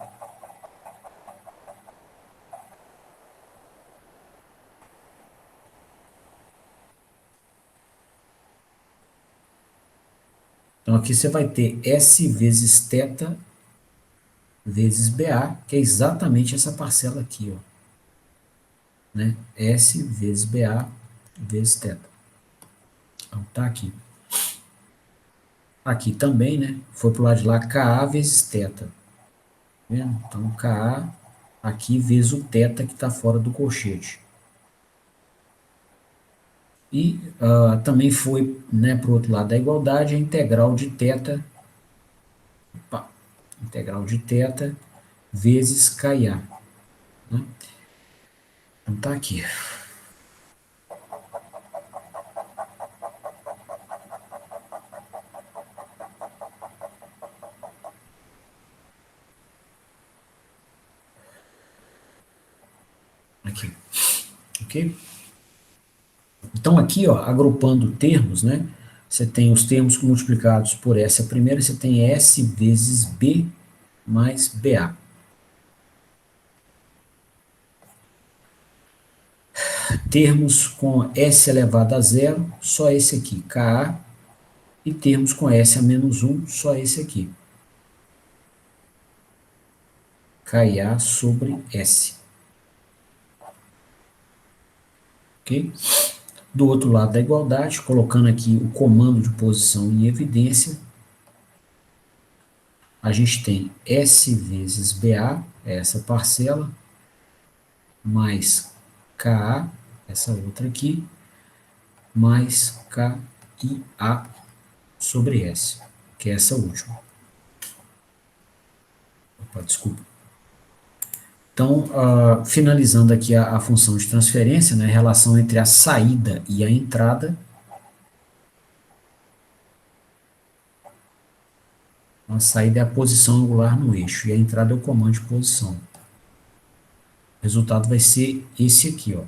Então aqui você vai ter S vezes θ vezes BA, que é exatamente essa parcela aqui, ó. Né? S vezes BA vezes θ. Então tá aqui. Aqui também, né? Foi pro lado de lá KA vezes θ. Tá vendo? Então KA aqui vezes o θ que está fora do colchete. E também foi, né, para o outro lado da igualdade a integral de θ, integral de θ vezes KA. Né? Então tá aqui. Aqui. Ok? Então aqui, ó, agrupando termos, né? Você tem os termos multiplicados por S a primeira, você tem S vezes B mais BA. Termos com S elevado a zero, só esse aqui, KA. E termos com S a menos 1, só esse aqui. KA sobre S. Ok? Do outro lado da igualdade, colocando aqui o comando de posição em evidência, a gente tem S vezes BA, essa parcela, mais KA, essa outra aqui, mais KIA sobre S, que é essa última. Opa, desculpa. Então, finalizando aqui a função de transferência, né, a relação entre a saída e a entrada. A saída é a posição angular no eixo e a entrada é o comando de posição. O resultado vai ser esse aqui, ó.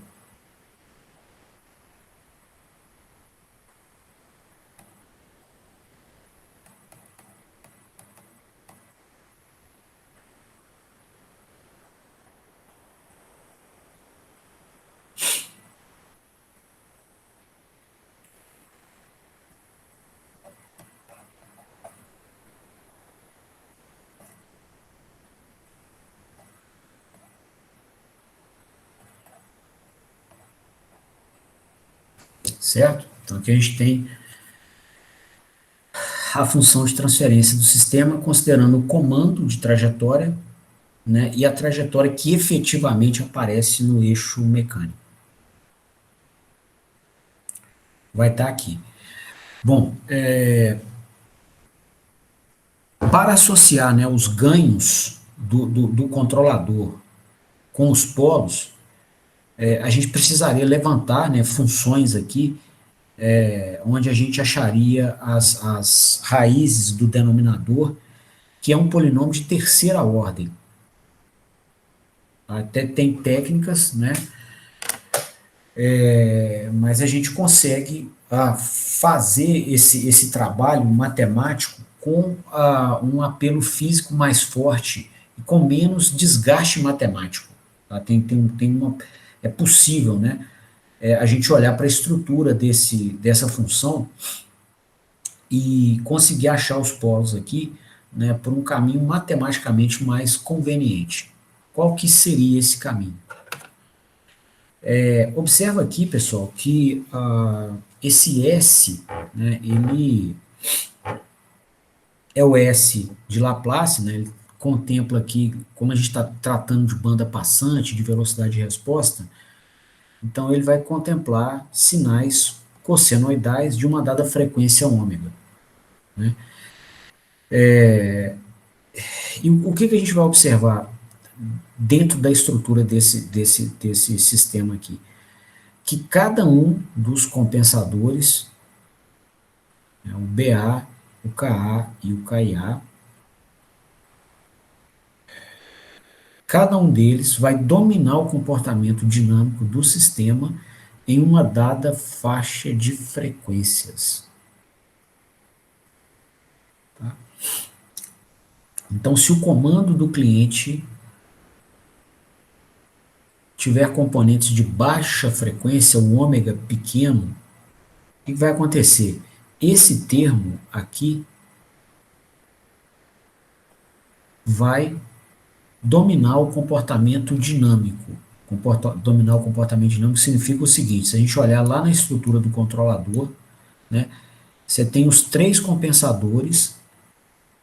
certo? Então, aqui a gente tem a função de transferência do sistema, considerando o comando de trajetória, né, e a trajetória que efetivamente aparece no eixo mecânico. Vai estar aqui. Bom, para associar, né, os ganhos do controlador com os polos, a gente precisaria levantar, né, funções aqui, onde a gente acharia as raízes do denominador, que é um polinômio de terceira ordem. Até tem técnicas, né, mas a gente consegue fazer esse trabalho matemático com um apelo físico mais forte e com menos desgaste matemático. Tá? É possível, né, a gente olhar para a estrutura dessa função e conseguir achar os polos aqui, né, por um caminho matematicamente mais conveniente. Qual que seria esse caminho? Observa aqui, pessoal, que esse S, né, ele é o S de Laplace, né, ele contempla aqui, como a gente está tratando de banda passante, de velocidade de resposta, então ele vai contemplar sinais cossenoidais de uma dada frequência ômega. Né? E o que a gente vai observar dentro da estrutura desse sistema aqui? Que cada um dos compensadores, né, o BA, o KA e o KIA, cada um deles vai dominar o comportamento dinâmico do sistema em uma dada faixa de frequências. Tá? Então, se o comando do cliente tiver componentes de baixa frequência, o ômega pequeno, o que vai acontecer? Esse termo aqui vai dominar o comportamento dinâmico. Dominar o comportamento dinâmico significa o seguinte: se a gente olhar lá na estrutura do controlador, né, você tem os três compensadores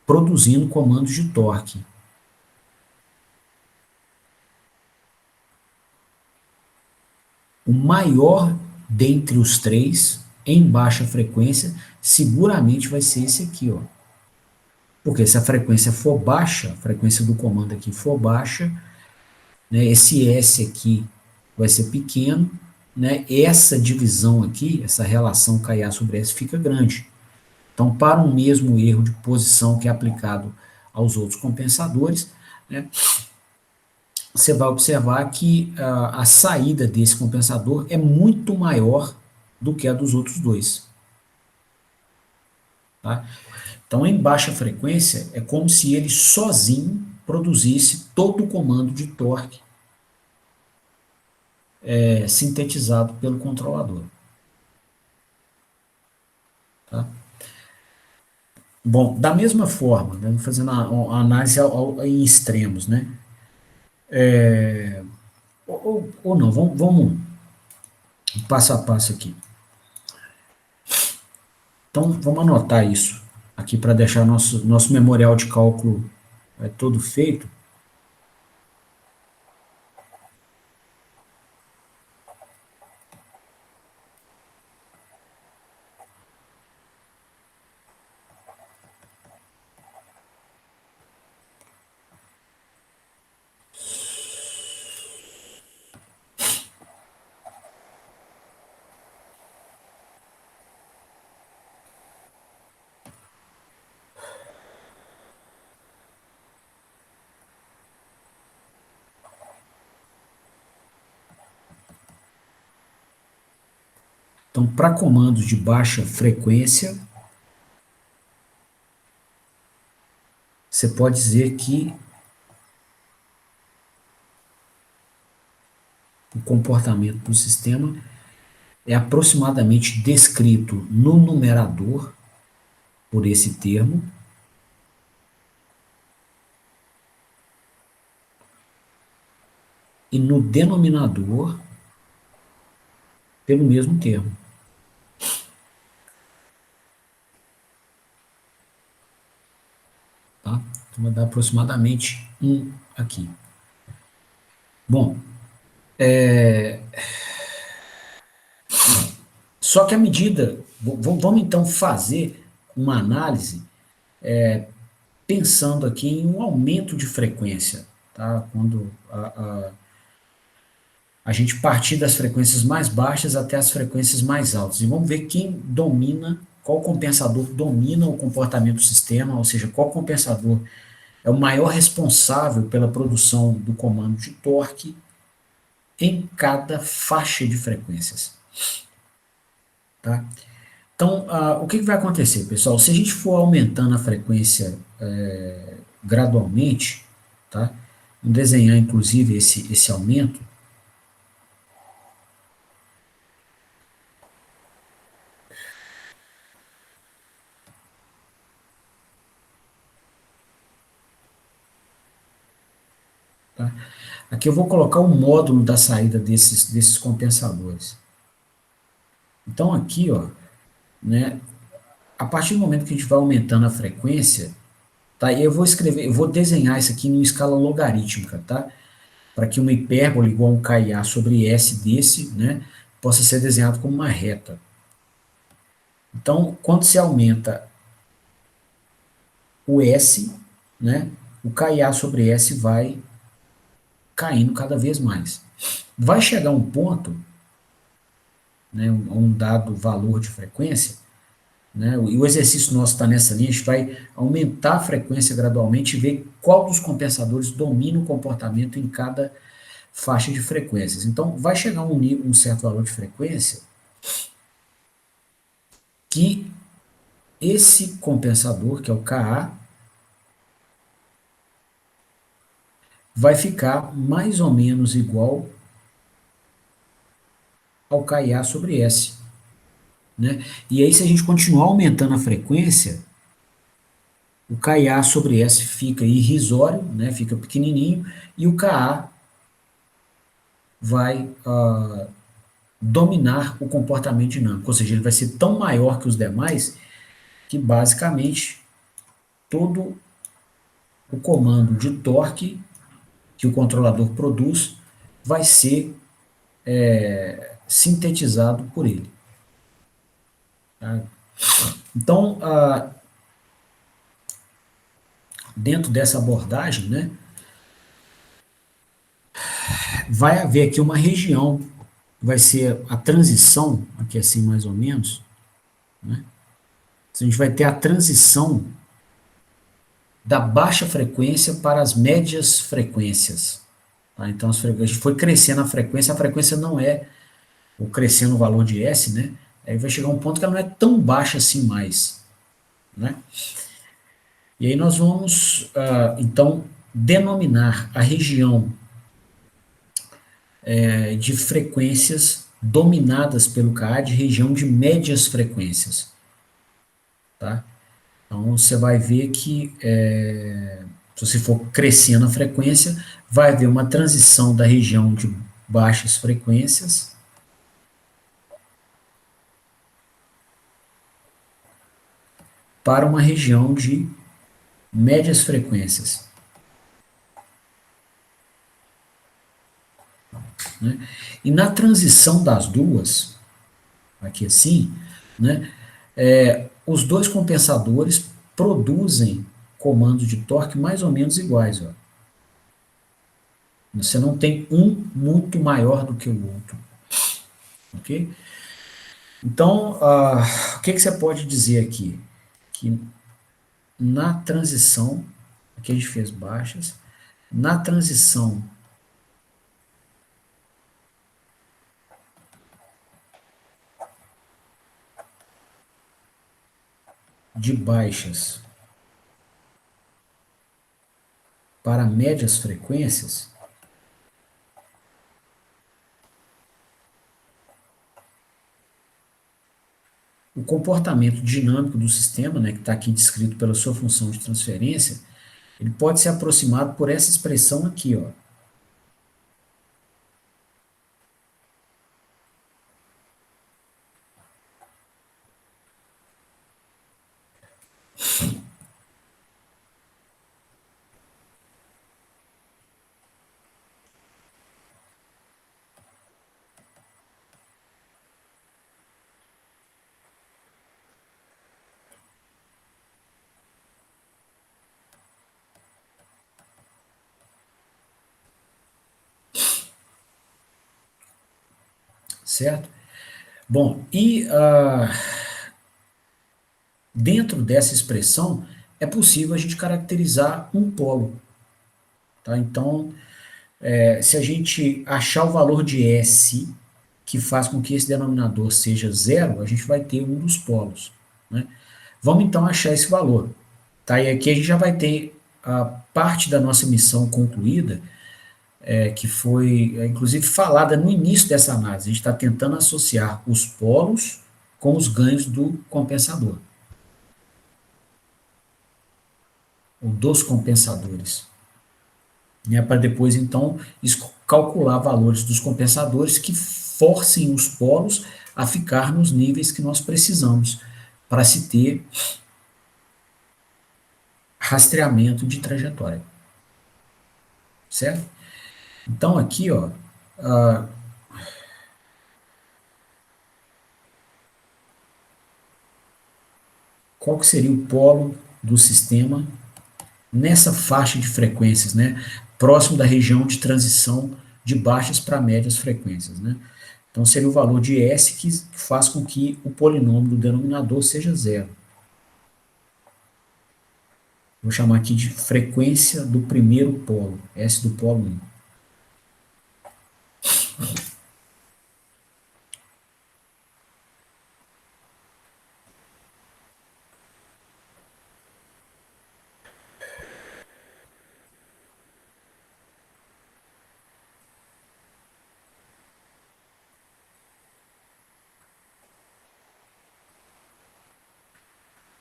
produzindo comandos de torque. O maior dentre os três, em baixa frequência, seguramente vai ser esse aqui, ó. Porque se a frequência for baixa, a frequência do comando aqui for baixa, né, esse S aqui vai ser pequeno, né, essa divisão aqui, essa relação KA sobre S fica grande. Então, para um mesmo erro de posição que é aplicado aos outros compensadores, né, você vai observar que a saída desse compensador é muito maior do que a dos outros dois. Tá? Então, em baixa frequência, é como se ele sozinho produzisse todo o comando de torque sintetizado pelo controlador. Tá? Bom, da mesma forma, né, fazendo a análise em extremos, né? Ou não, vamos passo a passo aqui. Então, vamos anotar isso aqui para deixar nosso memorial de cálculo todo feito. Então, para comandos de baixa frequência, você pode dizer que o comportamento do sistema é aproximadamente descrito no numerador por esse termo e no denominador pelo mesmo termo. Então, vai dar aproximadamente 1 aqui. Bom, só que à medida, vamos então fazer uma análise pensando aqui em um aumento de frequência, tá? Quando a gente partir das frequências mais baixas até as frequências mais altas. E vamos ver quem domina, qual compensador domina o comportamento do sistema, ou seja, qual compensador é o maior responsável pela produção do comando de torque em cada faixa de frequências. Tá? Então, o que vai acontecer, pessoal? Se a gente for aumentando a frequência gradualmente, tá? Vamos desenhar, inclusive, esse aumento. Tá? Aqui eu vou colocar o módulo da saída desses compensadores. Então, aqui, ó, né, a partir do momento que a gente vai aumentando a frequência, tá? Eu vou escrever, eu vou desenhar isso aqui em escala logarítmica, tá? Para que uma hipérbole igual a um KA sobre S desse, né, possa ser desenhado como uma reta. Então, quando se aumenta o S, né, o KA sobre S vai caindo cada vez mais. Vai chegar um ponto, né, um dado valor de frequência, né, e o exercício nosso está nessa linha, a gente vai aumentar a frequência gradualmente e ver qual dos compensadores domina o comportamento em cada faixa de frequências. Então, vai chegar um certo valor de frequência que esse compensador, que é o Ka, vai ficar mais ou menos igual ao Ka sobre S. Né? E aí, se a gente continuar aumentando a frequência, o Ka sobre S fica irrisório, né? Fica pequenininho, e o Ka vai dominar o comportamento dinâmico, ou seja, ele vai ser tão maior que os demais que basicamente todo o comando de torque que o controlador produz vai ser sintetizado por ele. Tá? Então, dentro dessa abordagem, né, vai haver aqui uma região, vai ser a transição, aqui assim mais ou menos, né? A gente vai ter a transição da baixa frequência para as médias frequências. Tá? Então, a gente foi crescendo a frequência não é, ou crescendo o valor de S, né? Aí vai chegar um ponto que ela não é tão baixa assim mais. Né? E aí nós vamos, então, denominar a região de frequências dominadas pelo Ka de região de médias frequências. Tá? Então, você vai ver que, se você for crescendo a frequência, vai haver uma transição da região de baixas frequências para uma região de médias frequências. Né? E na transição das duas, aqui assim, né, os dois compensadores produzem comandos de torque mais ou menos iguais. Ó. Você não tem um muito maior do que o outro. Ok? Então, o que você pode dizer aqui? Que na transição, aqui a gente fez baixas, na transição de baixas para médias frequências, o comportamento dinâmico do sistema, né, que está aqui descrito pela sua função de transferência, ele pode ser aproximado por essa expressão aqui, ó. certo? Bom, e dentro dessa expressão é possível a gente caracterizar um polo, tá? Então, se a gente achar o valor de S que faz com que esse denominador seja zero, a gente vai ter um dos polos, né? Vamos então achar esse valor, tá? E aqui a gente já vai ter a parte da nossa missão concluída, que foi, inclusive, falada no início dessa análise. A gente está tentando associar os polos com os ganhos do compensador, ou dos compensadores, né? Para depois, então, calcular valores dos compensadores que forcem os polos a ficar nos níveis que nós precisamos para se ter rastreamento de trajetória, certo? Então aqui, ó, qual que seria o polo do sistema nessa faixa de frequências, né, próximo da região de transição de baixas para médias frequências, né? Então seria o valor de S que faz com que o polinômio do denominador seja zero. Vou chamar aqui de frequência do primeiro polo, S do polo 1.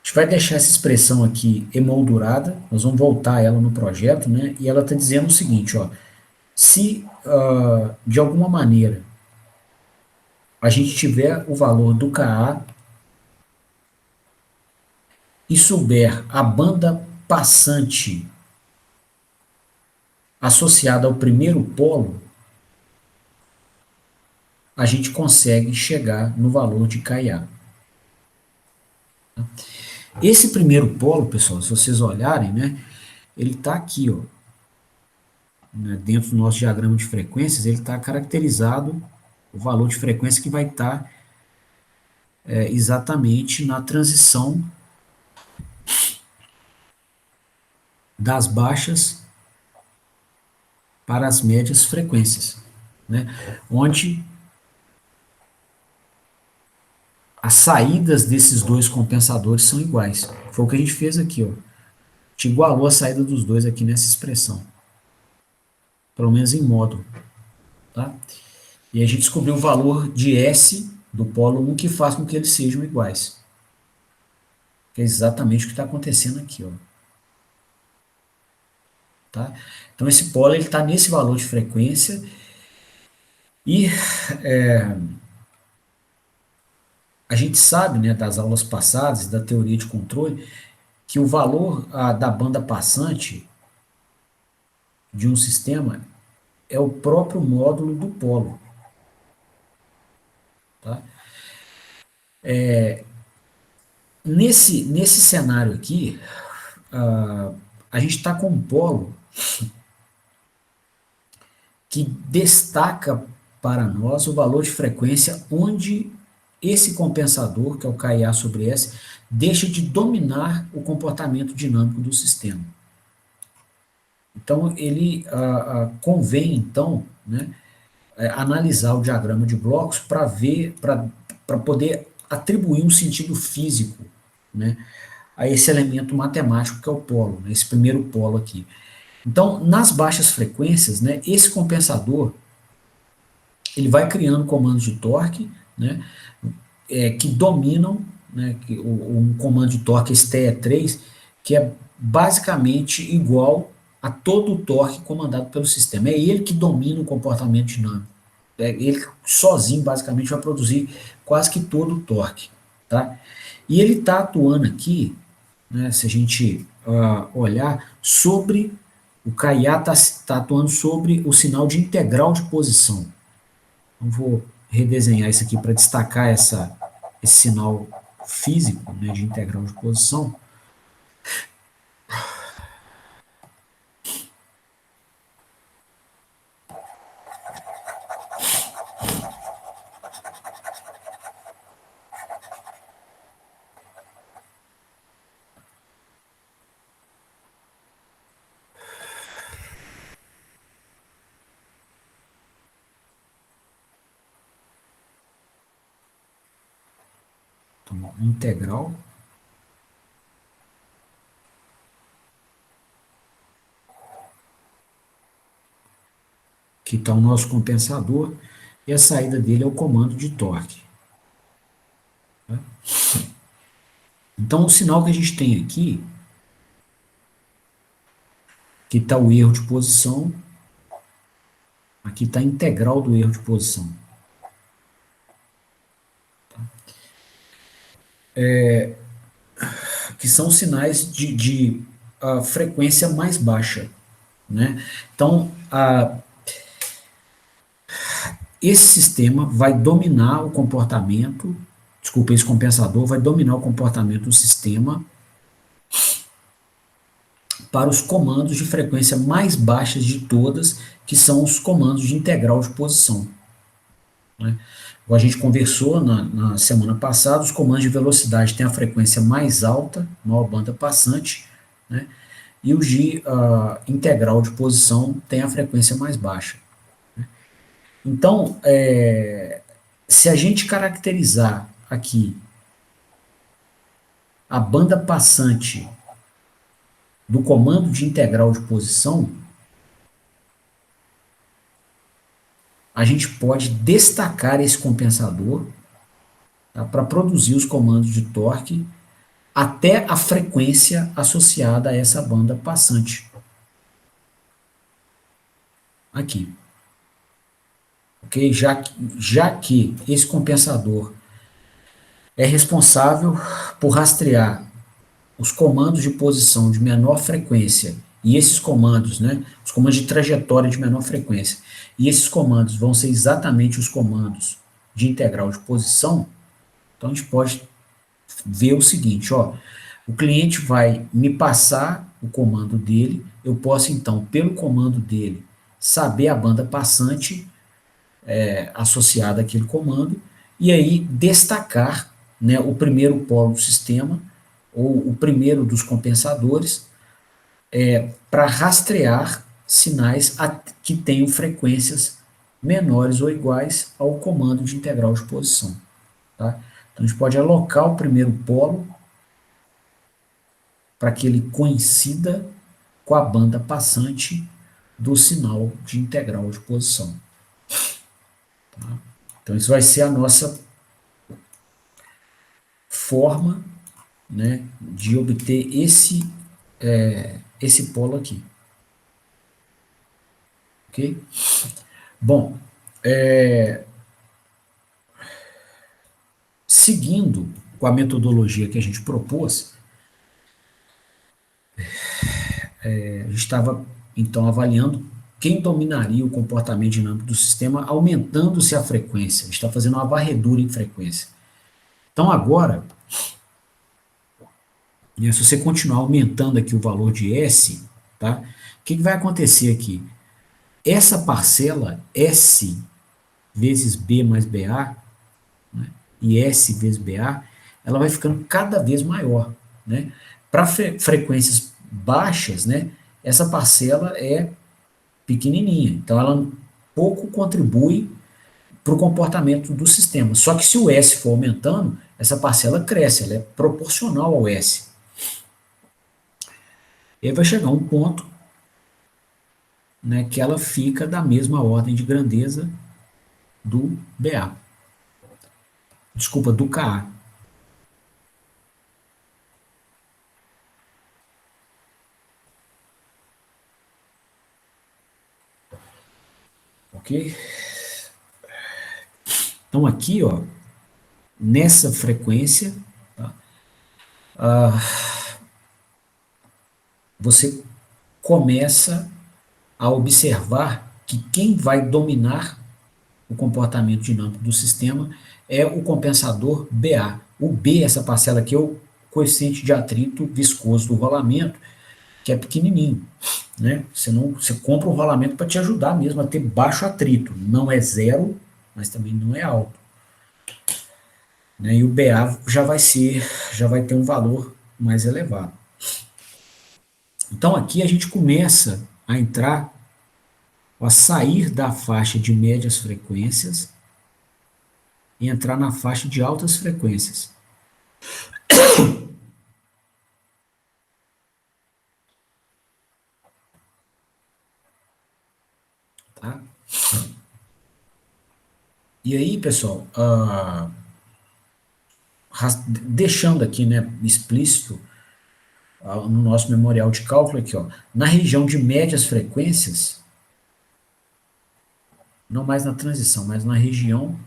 A gente vai deixar essa expressão aqui emoldurada, nós vamos voltar a ela no projeto, né? E ela está dizendo o seguinte, ó, se de alguma maneira a gente tiver o valor do Ka e souber a banda passante associada ao primeiro polo, a gente consegue chegar no valor de Ka. Esse primeiro polo, pessoal, se vocês olharem, né, ele está aqui, ó, né, dentro do nosso diagrama de frequências, ele está caracterizado, o valor de frequência que vai estar exatamente na transição das baixas para as médias frequências, né, onde as saídas desses dois compensadores são iguais. Foi o que a gente fez aqui, ó. A gente igualou a saída dos dois aqui nessa expressão. Pelo menos em módulo, tá? E a gente descobriu o valor de S do polo 1 que faz com que eles sejam iguais. Que é exatamente o que está acontecendo aqui, ó. Tá? Então esse polo está nesse valor de frequência e a gente sabe, né, das aulas passadas, da teoria de controle, que o valor da banda passante de um sistema é o próprio módulo do polo. Tá? Nesse cenário aqui, a gente está com um polo que destaca para nós o valor de frequência onde esse compensador, que é o Ka sobre S, deixa de dominar o comportamento dinâmico do sistema. Então, ele convém, então, né, analisar o diagrama de blocos para ver, para poder atribuir um sentido físico, né, a esse elemento matemático que é o polo, né, esse primeiro polo aqui. Então, nas baixas frequências, né, esse compensador ele vai criando comandos de torque, né, que dominam, né, um comando de torque STE3, que é basicamente igual a todo o torque comandado pelo sistema. É ele que domina o comportamento dinâmico. Ele sozinho, basicamente, vai produzir quase que todo o torque. Tá? E ele está atuando aqui, né, se a gente olhar, sobre o KIA está atuando sobre o sinal de integral de posição. Então, vou redesenhar isso aqui para destacar esse sinal físico, né, de integral de posição. Então, integral. Aqui está o nosso compensador, e a saída dele é o comando de torque. Tá? Então, o sinal que a gente tem aqui, que está o erro de posição, aqui está a integral do erro de posição. Que são sinais de frequência mais baixa. Né? Então, esse sistema vai dominar o comportamento, desculpa, esse compensador vai dominar o comportamento do sistema para os comandos de frequência mais baixas de todas, que são os comandos de integral de posição. Né? Como a gente conversou na semana passada, os comandos de velocidade têm a frequência mais alta, maior banda passante, né? E os de integral de posição têm a frequência mais baixa. Né? Então, se a gente caracterizar aqui a banda passante do comando de integral de posição, a gente pode destacar esse compensador, tá, para produzir os comandos de torque até a frequência associada a essa banda passante. Aqui. Ok? Já que esse compensador é responsável por rastrear os comandos de posição de menor frequência, e esses comandos, né, os comandos de trajetória de menor frequência, e esses comandos vão ser exatamente os comandos de integral de posição, então a gente pode ver o seguinte, ó, o cliente vai me passar o comando dele, eu posso então, pelo comando dele, saber a banda passante associada àquele comando, e aí destacar, né, o primeiro polo do sistema, ou o primeiro dos compensadores, para rastrear sinais que tenham frequências menores ou iguais ao comando de integral de posição. Tá? Então a gente pode alocar o primeiro polo para que ele coincida com a banda passante do sinal de integral de posição. Tá? Então isso vai ser a nossa forma, né, de obter esse polo aqui. Ok? Bom, seguindo com a metodologia que a gente propôs, a gente estava então avaliando quem dominaria o comportamento dinâmico do sistema, aumentando-se a frequência. A gente está fazendo uma varredura em frequência. Então agora, né, se você continuar aumentando aqui o valor de S, tá? O que vai acontecer aqui? Essa parcela S vezes B mais BA, né, e S vezes BA, ela vai ficando cada vez maior. Né? Para frequências baixas, né, essa parcela é pequenininha, então ela pouco contribui para o comportamento do sistema. Só que se o S for aumentando, essa parcela cresce, ela é proporcional ao S. E aí vai chegar um ponto, né, que ela fica da mesma ordem de grandeza do BA. Desculpa, do KA. Ok? Então aqui, ó, nessa frequência, tá, você começa a observar que quem vai dominar o comportamento dinâmico do sistema é o compensador BA. O B, essa parcela aqui, é o coeficiente de atrito viscoso do rolamento, que é pequenininho. Né? Você compra um rolamento para te ajudar mesmo a ter baixo atrito. Não é zero, mas também não é alto. Né? E o BA já vai ter um valor mais elevado. Então aqui a gente começa a entrar, a sair da faixa de médias frequências e entrar na faixa de altas frequências. Tá? E aí, pessoal, deixando aqui, né, explícito, no nosso memorial de cálculo aqui, ó, na região de médias frequências, não mais na transição, mas na região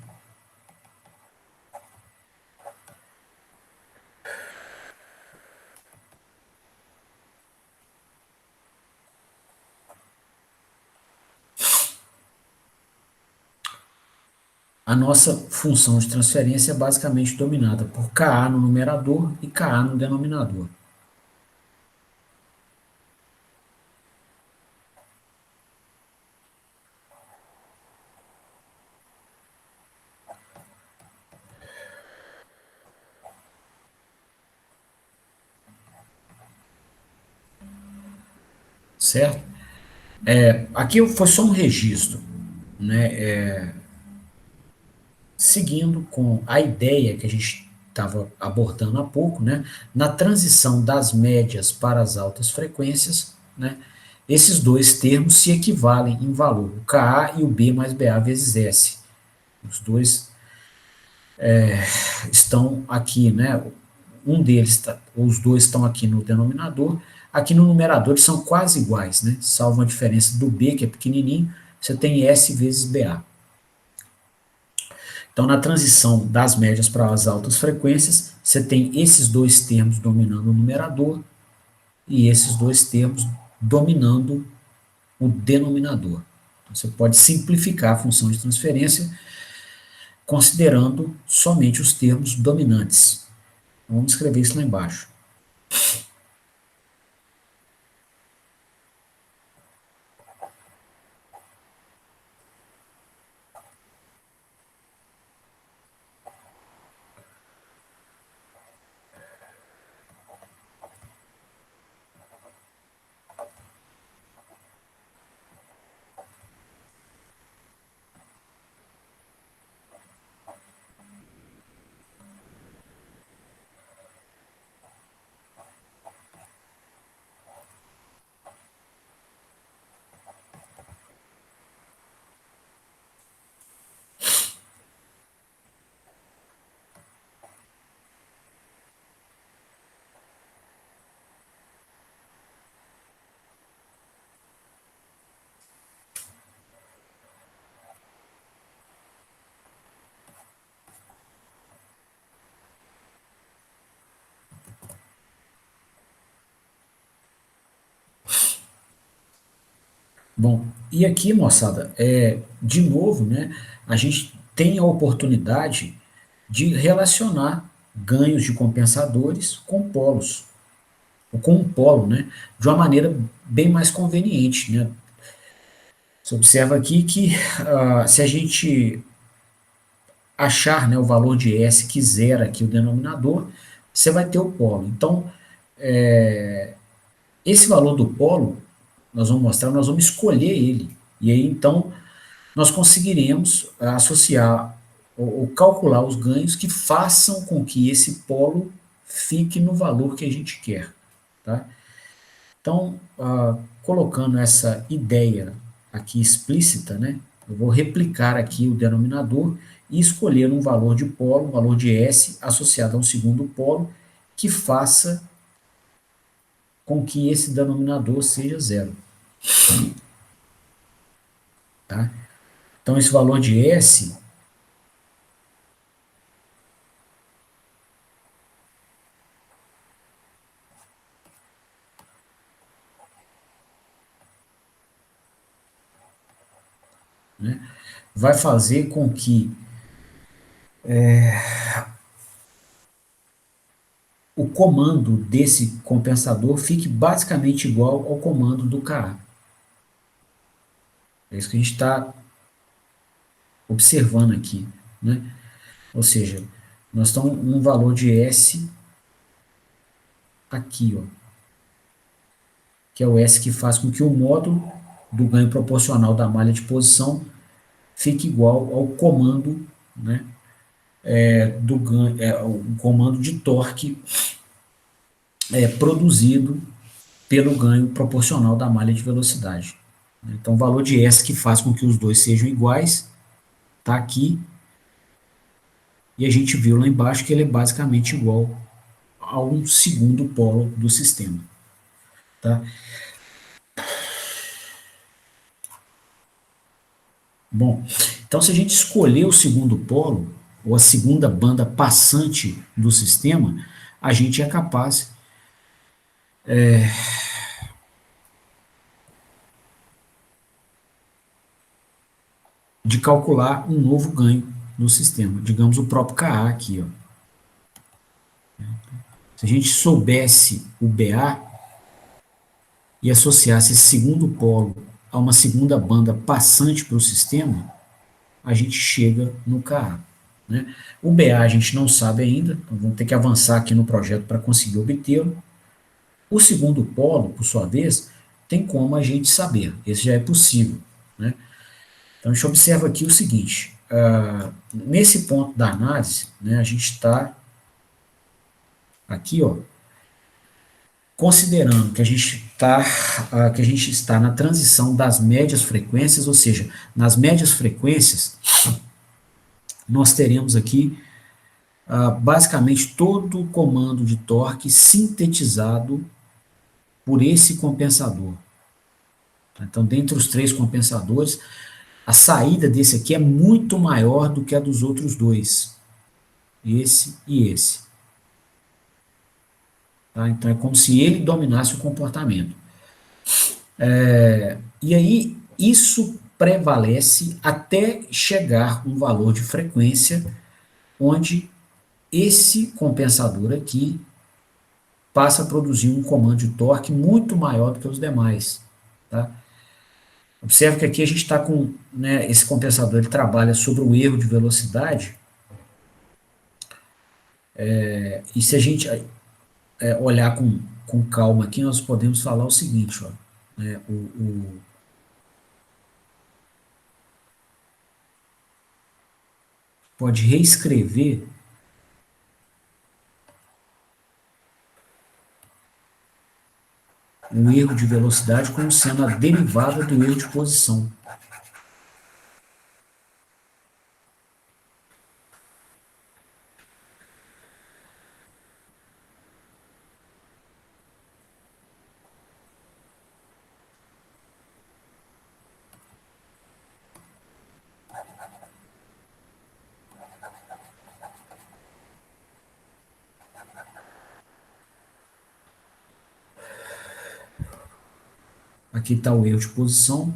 a nossa função de transferência é basicamente dominada por Ka no numerador e Ka no denominador. Certo? Aqui foi só um registro, né? Seguindo com a ideia que a gente estava abordando há pouco, né? Na transição das médias para as altas frequências, né? Esses dois termos se equivalem em valor, o Ka e o B mais BA vezes S. Os dois estão aqui, né? Os dois estão aqui no denominador, aqui no numerador eles são quase iguais, né? Salvo a diferença do B, que é pequenininho, você tem S vezes BA. Então, na transição das médias para as altas frequências, você tem esses dois termos dominando o numerador e esses dois termos dominando o denominador. Então, você pode simplificar a função de transferência considerando somente os termos dominantes. Vamos escrever isso lá embaixo. Bom, e aqui, moçada, de novo, né, a gente tem a oportunidade de relacionar ganhos de compensadores com polos, ou com um polo, né, de uma maneira bem mais conveniente, né. Você observa aqui que se a gente achar, né, o valor de S que zera aqui o denominador, você vai ter o polo. Então, esse valor do polo, nós vamos mostrar, nós vamos escolher ele. E aí, então, nós conseguiremos associar ou calcular os ganhos que façam com que esse polo fique no valor que a gente quer. Tá? Então, colocando essa ideia aqui explícita, né, eu vou replicar aqui o denominador e escolher um valor de polo, um valor de S associado a um segundo polo, que faça com que esse denominador seja zero. Tá? Então, esse valor de S né, vai fazer com que o comando desse compensador fique basicamente igual ao comando do Ka. É isso que a gente está observando aqui. Né? Ou seja, nós estamos um valor de S aqui, ó, que é o S que faz com que o módulo do ganho proporcional da malha de posição fique igual ao comando, né, do ganho, o comando de torque produzido pelo ganho proporcional da malha de velocidade. Então, o valor de S que faz com que os dois sejam iguais está aqui, e a gente viu lá embaixo que ele é basicamente igual a um segundo polo do sistema. Tá? Bom, então se a gente escolher o segundo polo, ou a segunda banda passante do sistema, a gente é capaz de calcular um novo ganho no sistema, digamos o próprio Ka aqui. Ó. Se a gente soubesse o Ba e associasse esse segundo polo a uma segunda banda passante para o sistema, a gente chega no Ka. Né? O Ba a gente não sabe ainda, então vamos ter que avançar aqui no projeto para conseguir obtê-lo. O segundo polo, por sua vez, tem como a gente saber, esse já é possível. Né? Então a gente observa aqui o seguinte, nesse ponto da análise, né, a gente está aqui, ó, considerando que a gente está na transição das médias frequências, ou seja, nas médias frequências, nós teremos aqui basicamente todo o comando de torque sintetizado por esse compensador. Então, dentre os três compensadores, a saída desse aqui é muito maior do que a dos outros dois, esse e esse. Tá? Então, é como se ele dominasse o comportamento. E aí, isso prevalece até chegar um valor de frequência onde esse compensador aqui passa a produzir um comando de torque muito maior do que os demais. Tá? Observe que aqui a gente está com, né, esse compensador, ele trabalha sobre o erro de velocidade, e se a gente olhar com calma aqui, nós podemos falar o seguinte, ó, né, pode reescrever o erro de velocidade como sendo a derivada do erro de posição. Aqui está o erro de posição.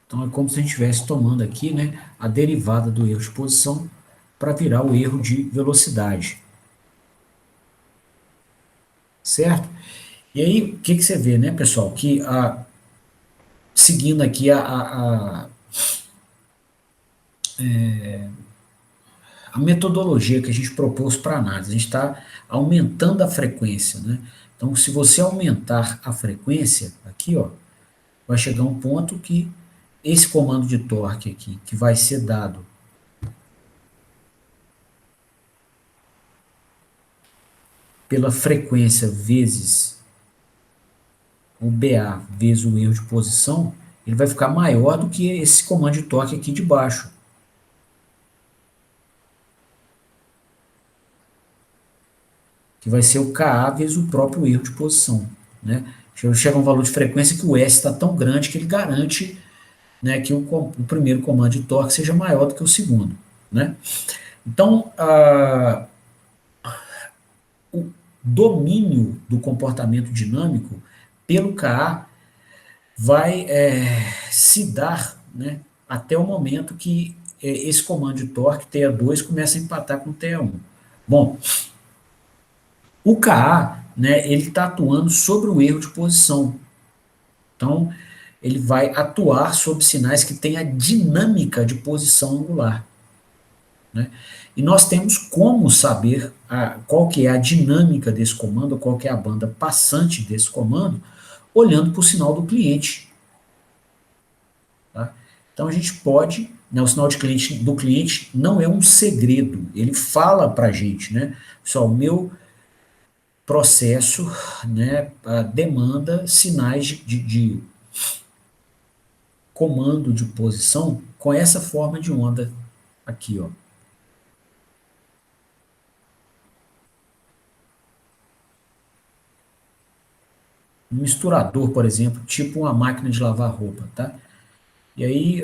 Então é como se a gente estivesse tomando aqui, né, a derivada do erro de posição para virar o erro de velocidade. Certo? E aí, o que você vê, né, pessoal? Que seguindo aqui a metodologia que a gente propôs para análise, a gente está aumentando a frequência, né? Então, se você aumentar a frequência, aqui, ó, vai chegar um ponto que esse comando de torque aqui, que vai ser dado pela frequência vezes o BA vezes o erro de posição, ele vai ficar maior do que esse comando de torque aqui de baixo. Que vai ser o Ka vezes o próprio erro de posição. Né? Chega a um valor de frequência que o S está tão grande que ele garante, né, que o primeiro comando de torque seja maior do que o segundo. Né? Então, o domínio do comportamento dinâmico pelo Ka vai se dar, né, até o momento que esse comando de torque, TA2, começa a empatar com o TA1. Bom, o Ka, né, ele está atuando sobre o erro de posição. Então, ele vai atuar sobre sinais que têm a dinâmica de posição angular, né? E nós temos como saber qual que é a dinâmica desse comando, qual que é a banda passante desse comando, olhando para o sinal do cliente. Tá? Então a gente pode, né, o sinal do cliente não é um segredo, ele fala para a gente, né? Só o meu processo, né, demanda sinais de comando de posição com essa forma de onda aqui, ó. Um misturador, por exemplo, tipo uma máquina de lavar roupa, tá? E aí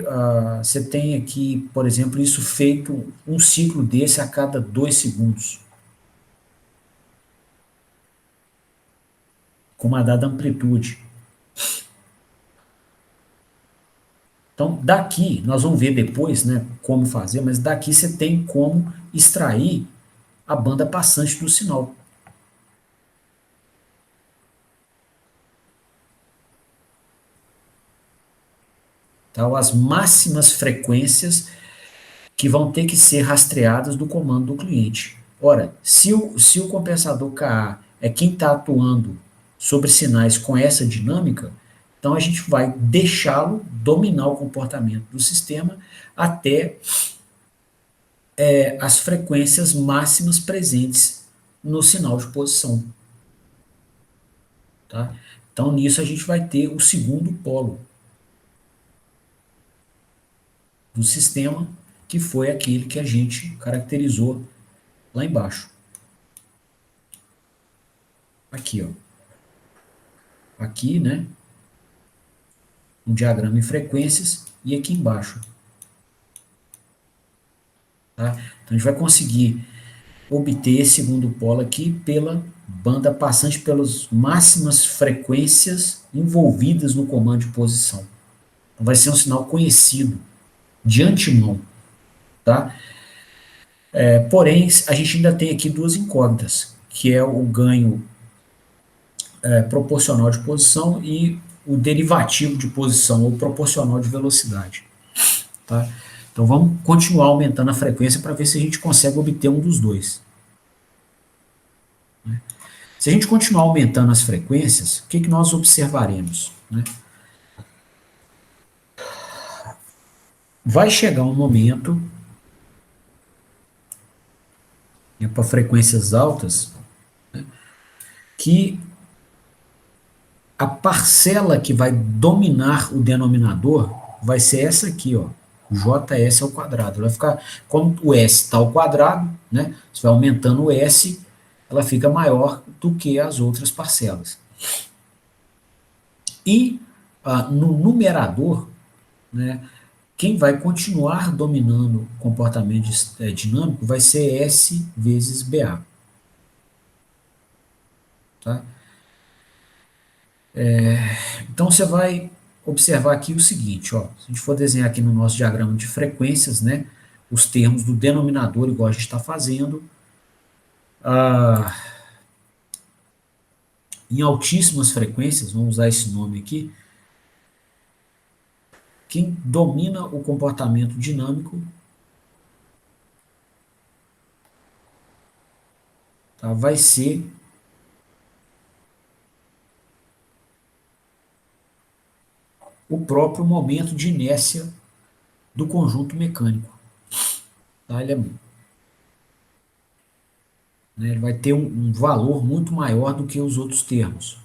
você tem aqui, por exemplo, isso feito um ciclo desse a cada 2 segundos, com uma dada amplitude. Então, daqui, nós vamos ver depois, né, como fazer, mas daqui você tem como extrair a banda passante do sinal. Então, as máximas frequências que vão ter que ser rastreadas do comando do cliente. Ora, se o compensador KA é quem está atuando sobre sinais com essa dinâmica, então a gente vai deixá-lo dominar o comportamento do sistema até as frequências máximas presentes no sinal de posição. Tá? Então, nisso a gente vai ter o segundo polo do sistema, que foi aquele que a gente caracterizou lá embaixo. Aqui, ó. Aqui, né? Um diagrama em frequências e aqui embaixo. Tá? Então, a gente vai conseguir obter esse segundo polo aqui pela banda passante pelas máximas frequências envolvidas no comando de posição. Então, vai ser um sinal conhecido de antemão. Tá? Porém, a gente ainda tem aqui duas incógnitas, que é o ganho proporcional de posição e o derivativo de posição, ou proporcional de velocidade. Tá? Então vamos continuar aumentando a frequência para ver se a gente consegue obter um dos dois. Se a gente continuar aumentando as frequências, o que, que nós observaremos? Né? Vai chegar um momento, né, para frequências altas, né, que a parcela que vai dominar o denominador vai ser essa aqui, ó, JS ao quadrado. Vai ficar, como o S está ao quadrado, né, você vai aumentando o S, ela fica maior do que as outras parcelas. E no numerador, né, quem vai continuar dominando o comportamento dinâmico vai ser S vezes BA. Tá? Então você vai observar aqui o seguinte, ó, se a gente for desenhar aqui no nosso diagrama de frequências, né, os termos do denominador, igual a gente está fazendo, em altíssimas frequências, vamos usar esse nome aqui, quem domina o comportamento dinâmico, tá, vai ser o próprio momento de inércia do conjunto mecânico. Tá? Ele vai ter um valor muito maior do que os outros termos.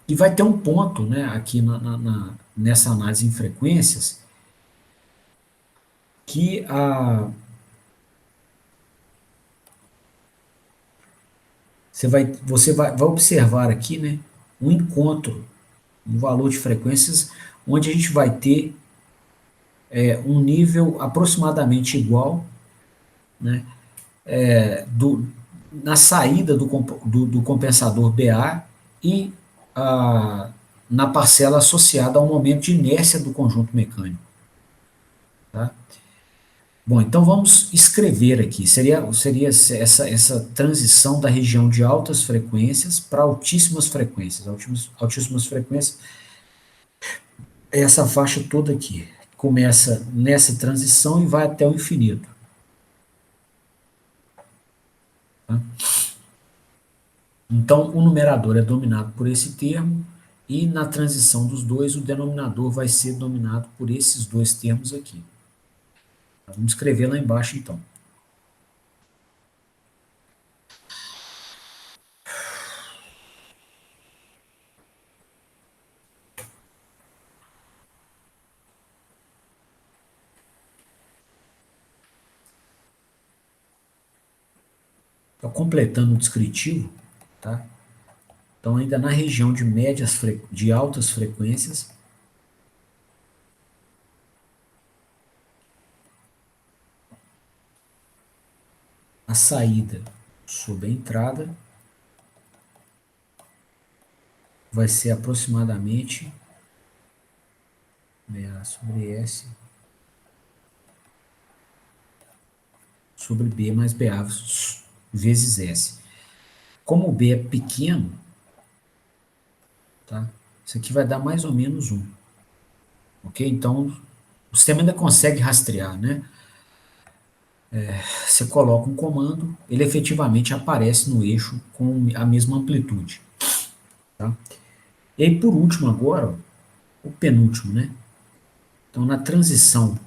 E vai ter um ponto, né, aqui nessa análise em frequências, que você vai observar aqui, né, um encontro, um valor de frequências, onde a gente vai ter um nível aproximadamente igual, né, na saída do compensador BA e na parcela associada ao momento de inércia do conjunto mecânico. Tá? Bom, então vamos escrever aqui. Seria essa transição da região de altas frequências para altíssimas frequências. Altíssimas frequências é essa faixa toda aqui. Começa nessa transição e vai até o infinito. Tá? Então, o numerador é dominado por esse termo, e na transição dos dois, o denominador vai ser dominado por esses dois termos aqui. Vamos escrever lá embaixo, então. Então, completando o descritivo, tá? Então, ainda na região de de altas frequências, a saída sobre a entrada vai ser aproximadamente BA sobre S sobre B mais BA vezes S. Como o B é pequeno, tá? Isso aqui vai dar mais ou menos 1. Ok? Então, o sistema ainda consegue rastrear, né? Você coloca um comando, ele efetivamente aparece no eixo com a mesma amplitude. Tá? E aí, por último agora, ó, o penúltimo, né? Então, na transição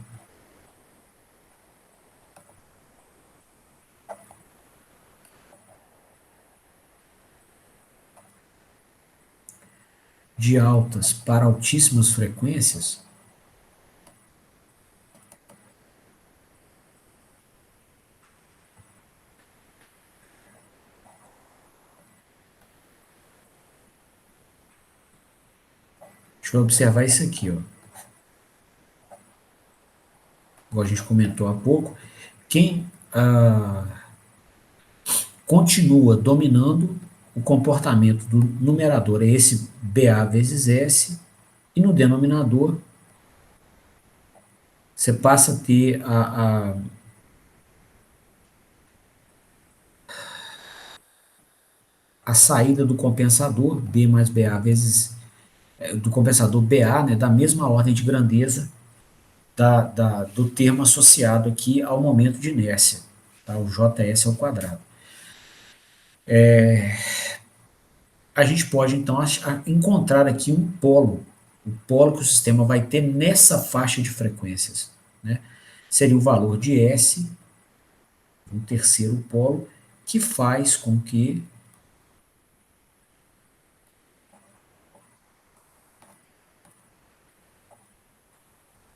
de altas para altíssimas frequências, a gente vai observar isso aqui, ó. Igual a gente comentou há pouco, quem continua dominando o comportamento do numerador é esse BA vezes S, e no denominador você passa a ter a saída do compensador, B mais BA vezes, do compensador BA, né, da mesma ordem de grandeza do termo associado aqui ao momento de inércia, tá, o JS ao quadrado. A gente pode, então, encontrar aqui um polo, o polo que o sistema vai ter nessa faixa de frequências, né? Seria o valor de S, um terceiro polo, que faz com que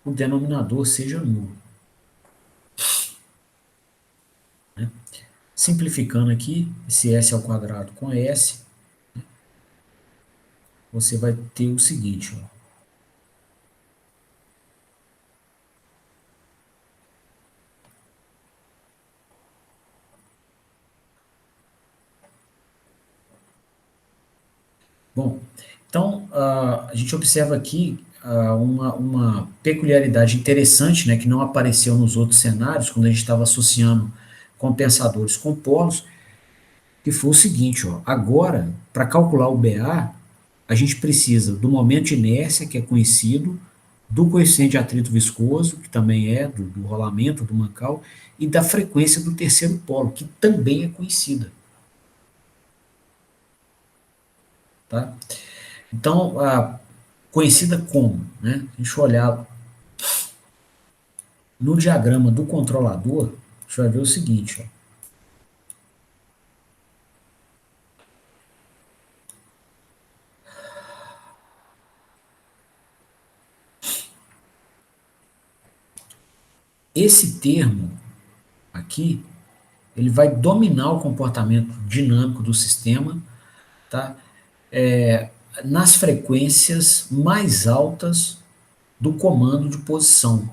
o denominador seja nulo. Né? Simplificando aqui, esse S ao quadrado com S, você vai ter o seguinte, ó. Bom, então a gente observa aqui uma peculiaridade interessante, né, que não apareceu nos outros cenários, quando a gente estava associando compensadores com polos, que foi o seguinte, ó, agora, para calcular o BA, a gente precisa do momento de inércia, que é conhecido, do coeficiente de atrito viscoso, que também é do rolamento, do mancal, e da frequência do terceiro polo, que também é conhecida. Tá? Então, conhecida como, né? Deixa eu olhar no diagrama do controlador, a gente vai ver o seguinte, ó. Esse termo aqui, ele vai dominar o comportamento dinâmico do sistema, tá? Nas frequências mais altas do comando de posição.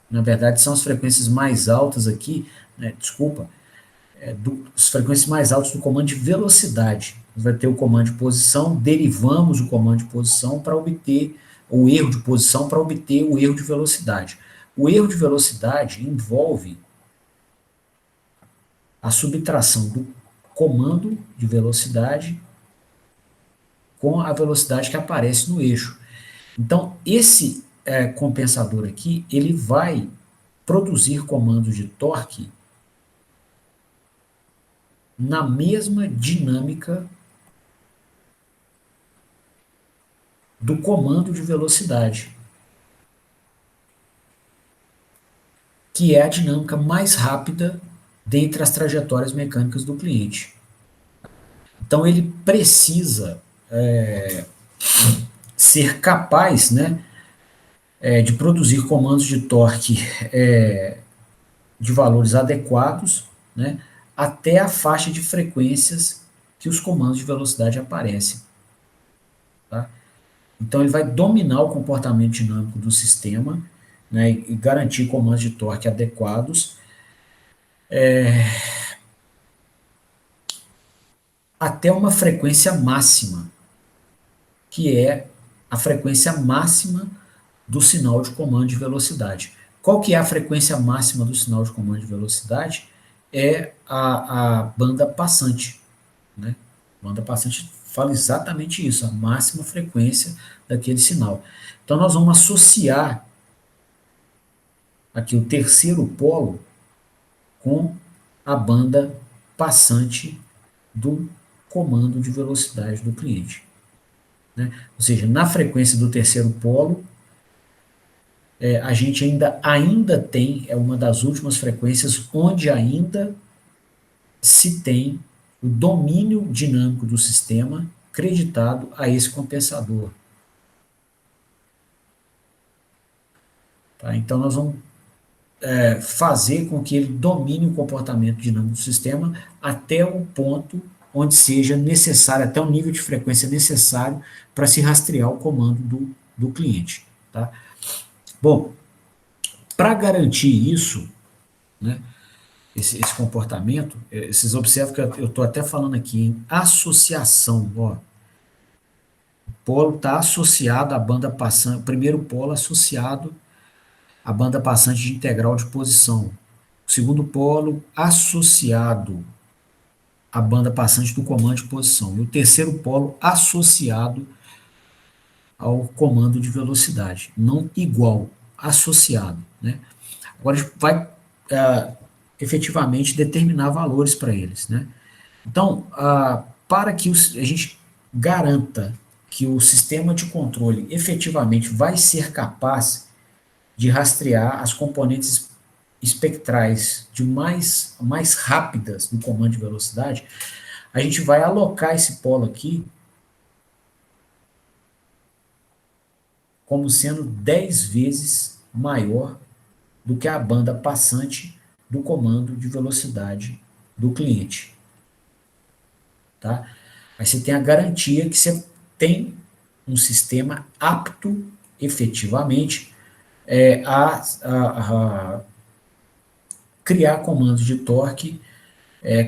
Na verdade, são as frequências mais altas aqui, né, desculpa, as frequências mais altas do comando de velocidade. Vai ter o comando de posição, derivamos o comando de posição para obter o erro de posição, para obter o erro de velocidade. O erro de velocidade envolve a subtração do comando de velocidade com a velocidade que aparece no eixo. Então, esse compensador aqui, ele vai produzir comandos de torque na mesma dinâmica do comando de velocidade, que é a dinâmica mais rápida dentre as trajetórias mecânicas do cliente. Então, ele precisa ser capaz, né, de produzir comandos de torque de valores adequados, né, até a faixa de frequências que os comandos de velocidade aparecem. Tá? Então, ele vai dominar o comportamento dinâmico do sistema, né, e garantir comandos de torque adequados até uma frequência máxima, que é a frequência máxima do sinal de comando de velocidade. Qual que é a frequência máxima do sinal de comando de velocidade? É a banda passante. Né? A banda passante fala exatamente isso, a máxima frequência daquele sinal. Então, nós vamos associar aqui o terceiro polo com a banda passante do comando de velocidade do cliente. Né? Ou seja, na frequência do terceiro polo, a gente ainda tem, é uma das últimas frequências onde ainda se tem o domínio dinâmico do sistema creditado a esse compensador. Tá? Então, nós vamos fazer com que ele domine o comportamento dinâmico do sistema até o ponto onde seja necessário, até o nível de frequência necessário para se rastrear o comando do cliente. Tá? Bom, para garantir isso, né, esse comportamento, vocês observam que eu estou até falando aqui em associação. Ó. O polo está associado à banda passante, o primeiro polo associado à banda passante de integral de posição. O segundo polo associado à banda passante do comando de posição. E o terceiro polo associado ao comando de velocidade. Não igual, associado. Né? Agora a gente vai efetivamente determinar valores para eles. Né? Então, para que a gente garanta que o sistema de controle efetivamente vai ser capaz de rastrear as componentes espectrais mais rápidas do comando de velocidade, a gente vai alocar esse polo aqui como sendo 10 vezes maior do que a banda passante do comando de velocidade do cliente. Tá? Aí você tem a garantia que você tem um sistema apto, efetivamente, a criar comandos de torque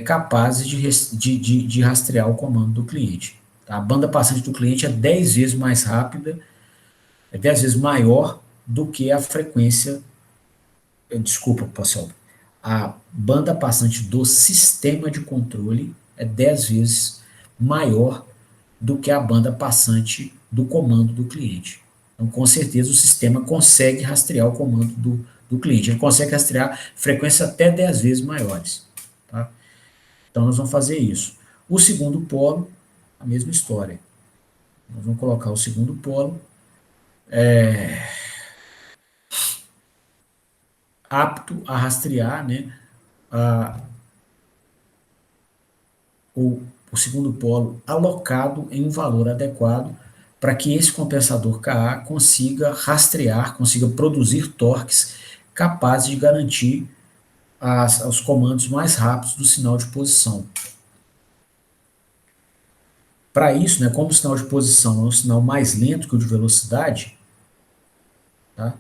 capazes de rastrear o comando do cliente. Tá? A banda passante do cliente é 10 vezes mais rápida, é 10 vezes maior do que a frequência. Desculpa, pessoal. A banda passante do sistema de controle é 10 vezes maior do que a banda passante do comando do cliente. Então, com certeza, o sistema consegue rastrear o comando do cliente. Ele consegue rastrear frequências até 10 vezes maiores. Tá? Então, nós vamos fazer isso. O segundo polo, a mesma história. Nós vamos colocar o segundo polo apto a rastrear, né, o segundo polo alocado em um valor adequado para que esse compensador Ka consiga rastrear, consiga produzir torques capazes de garantir os comandos mais rápidos do sinal de posição. Para isso, né, como o sinal de posição é um sinal mais lento que o de velocidade, tá,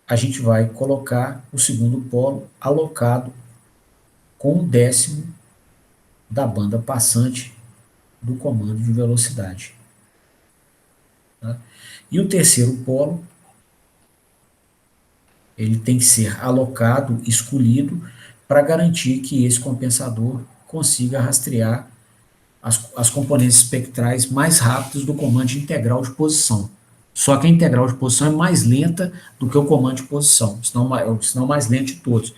a gente vai colocar o segundo polo alocado com 1/10 da banda passante do comando de velocidade. Tá? E o terceiro polo ele tem que ser alocado, escolhido, para garantir que esse compensador consiga rastrear as componentes espectrais mais rápidas do comando de integral de posição. Só que a integral de posição é mais lenta do que o comando de posição, senão mais lento de todos.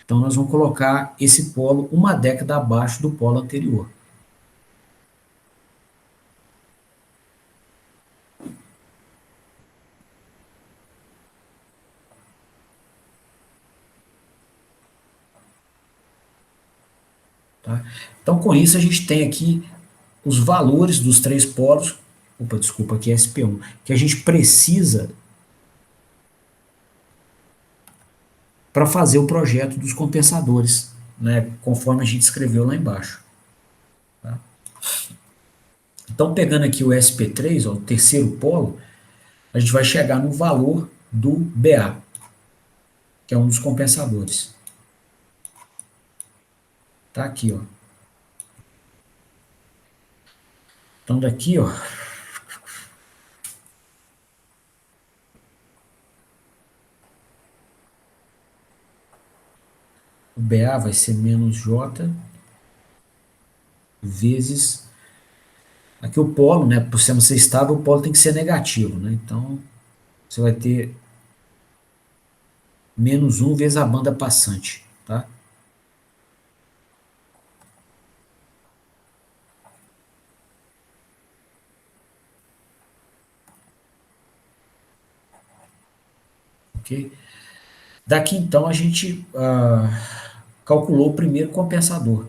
Então, nós vamos colocar esse polo uma década abaixo do polo anterior. Tá? Então, com isso, a gente tem aqui os valores dos três polos, desculpa, aqui é SP1, que a gente precisa para fazer o projeto dos compensadores, né, conforme a gente escreveu lá embaixo. Tá? Então, pegando aqui o SP3, ó, o terceiro polo, a gente vai chegar no valor do BA, que é um dos compensadores. Tá aqui, ó. Então, daqui, ó, o BA vai ser menos J vezes... Aqui o polo, né, por ser estável, o polo tem que ser negativo, né? Então, você vai ter menos 1 vezes a banda passante, tá? Ok? Daqui, então, a gente calculou o primeiro compensador,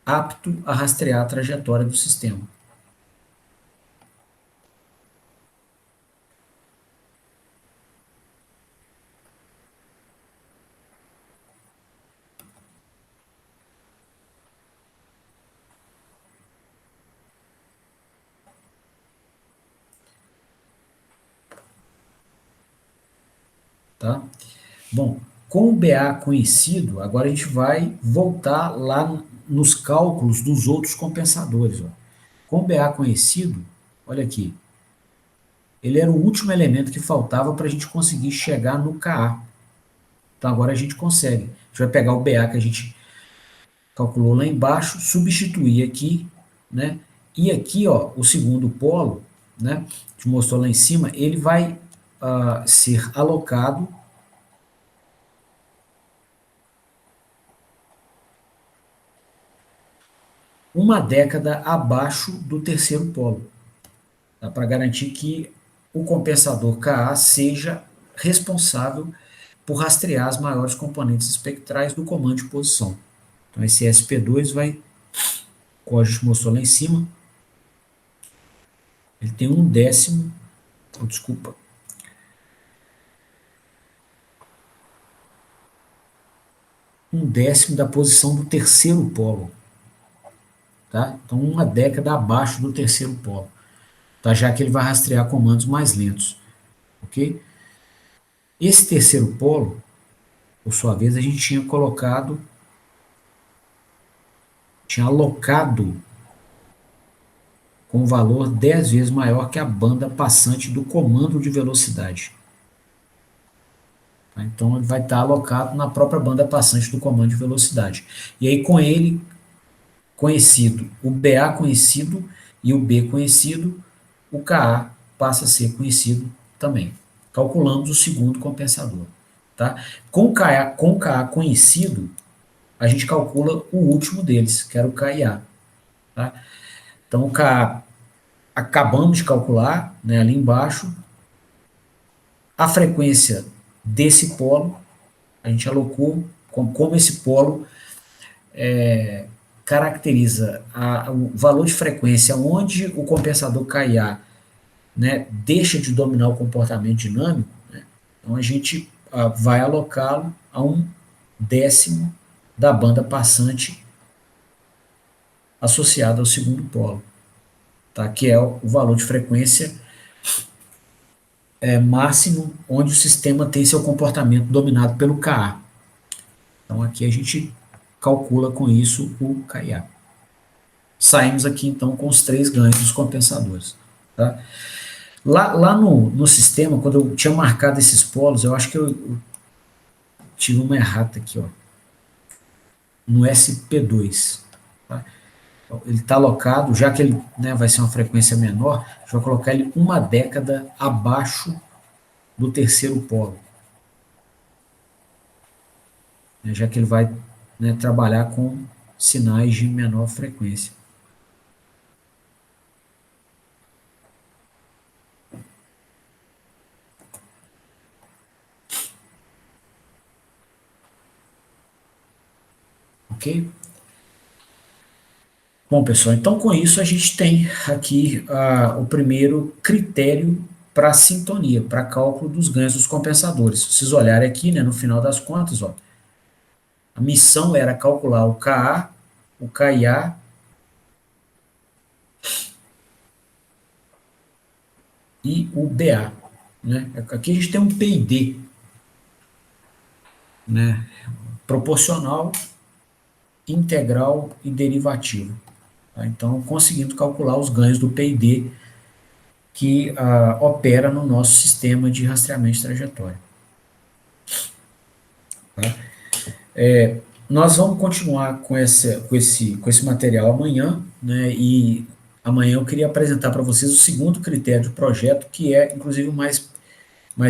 apto a rastrear a trajetória do sistema. Tá? Bom, com o BA conhecido, agora a gente vai voltar lá nos cálculos dos outros compensadores. Ó. Com o BA conhecido, olha aqui, ele era o último elemento que faltava para a gente conseguir chegar no KA. Então agora a gente consegue. A gente vai pegar o BA que a gente calculou lá embaixo, substituir aqui, né? E aqui, ó, o segundo polo, né, que mostrou lá em cima, ele vai ser alocado uma década abaixo do terceiro polo, tá? Para garantir que o compensador Ka seja responsável por rastrear as maiores componentes espectrais do comando de posição. Então esse SP2 vai, como a gente mostrou lá em cima, ele tem 1/10, desculpa, 1/10 da posição do terceiro polo. Tá? Então, uma década abaixo do terceiro polo, tá? Já que ele vai rastrear comandos mais lentos. Ok? Esse terceiro polo, por sua vez, a gente tinha alocado com um valor 10 vezes maior que a banda passante do comando de velocidade. Tá? Então, ele vai estar alocado na própria banda passante do comando de velocidade. E aí, com ele conhecido, o BA conhecido e o B conhecido, o KA passa a ser conhecido também. Calculamos o segundo compensador. Tá? Com o KA conhecido, a gente calcula o último deles, que era o KIA. Tá? Então, o KA acabamos de calcular, né, ali embaixo, a frequência desse polo, a gente alocou como esse polo caracteriza o valor de frequência onde o compensador KIA, né, deixa de dominar o comportamento dinâmico, né, então a gente vai alocá-lo a 1/10 da banda passante associada ao segundo polo, tá, que é o valor de frequência máximo onde o sistema tem seu comportamento dominado pelo KA. Então aqui a gente calcula com isso o KIA. Saímos aqui então com os 3 ganhos dos compensadores. Tá? Lá no sistema, quando eu tinha marcado esses polos, eu acho que eu tive uma errata aqui, ó, no SP2. Tá? Então, ele está alocado, já que ele, né, vai ser uma frequência menor, a gente vai colocar ele uma década abaixo do terceiro polo, né, já que ele vai, né, trabalhar com sinais de menor frequência. Ok? Bom, pessoal, então com isso a gente tem aqui o primeiro critério para sintonia, para cálculo dos ganhos dos compensadores. Se vocês olharem aqui, né, no final das contas, ó, a missão era calcular o KA, o KIA e o BA. Né? Aqui a gente tem um PID, né, proporcional, integral e derivativo. Tá? Então, conseguindo calcular os ganhos do PID que opera no nosso sistema de rastreamento de trajetória. Tá? Nós vamos continuar com esse material amanhã, né, e amanhã eu queria apresentar para vocês o segundo critério do projeto, que é, inclusive, o mais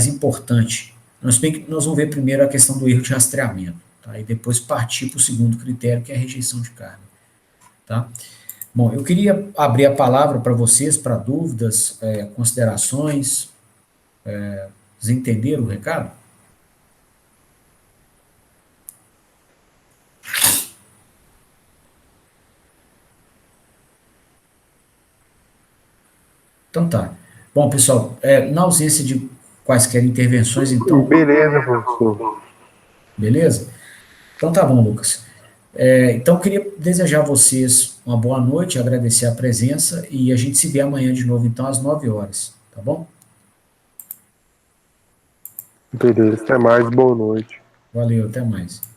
importante. Nós vamos ver primeiro a questão do erro de rastreamento, tá, e depois partir para o segundo critério, que é a rejeição de carga. Tá? Bom, eu queria abrir a palavra para vocês, para dúvidas, considerações. Vocês entenderam o recado? Então tá. Bom, pessoal, na ausência de quaisquer intervenções, então. Beleza, professor. Beleza? Então tá bom, Lucas. Então eu queria desejar a vocês uma boa noite, agradecer a presença e a gente se vê amanhã de novo, então, às 9 horas. Tá bom? Beleza, até mais, boa noite. Valeu, até mais.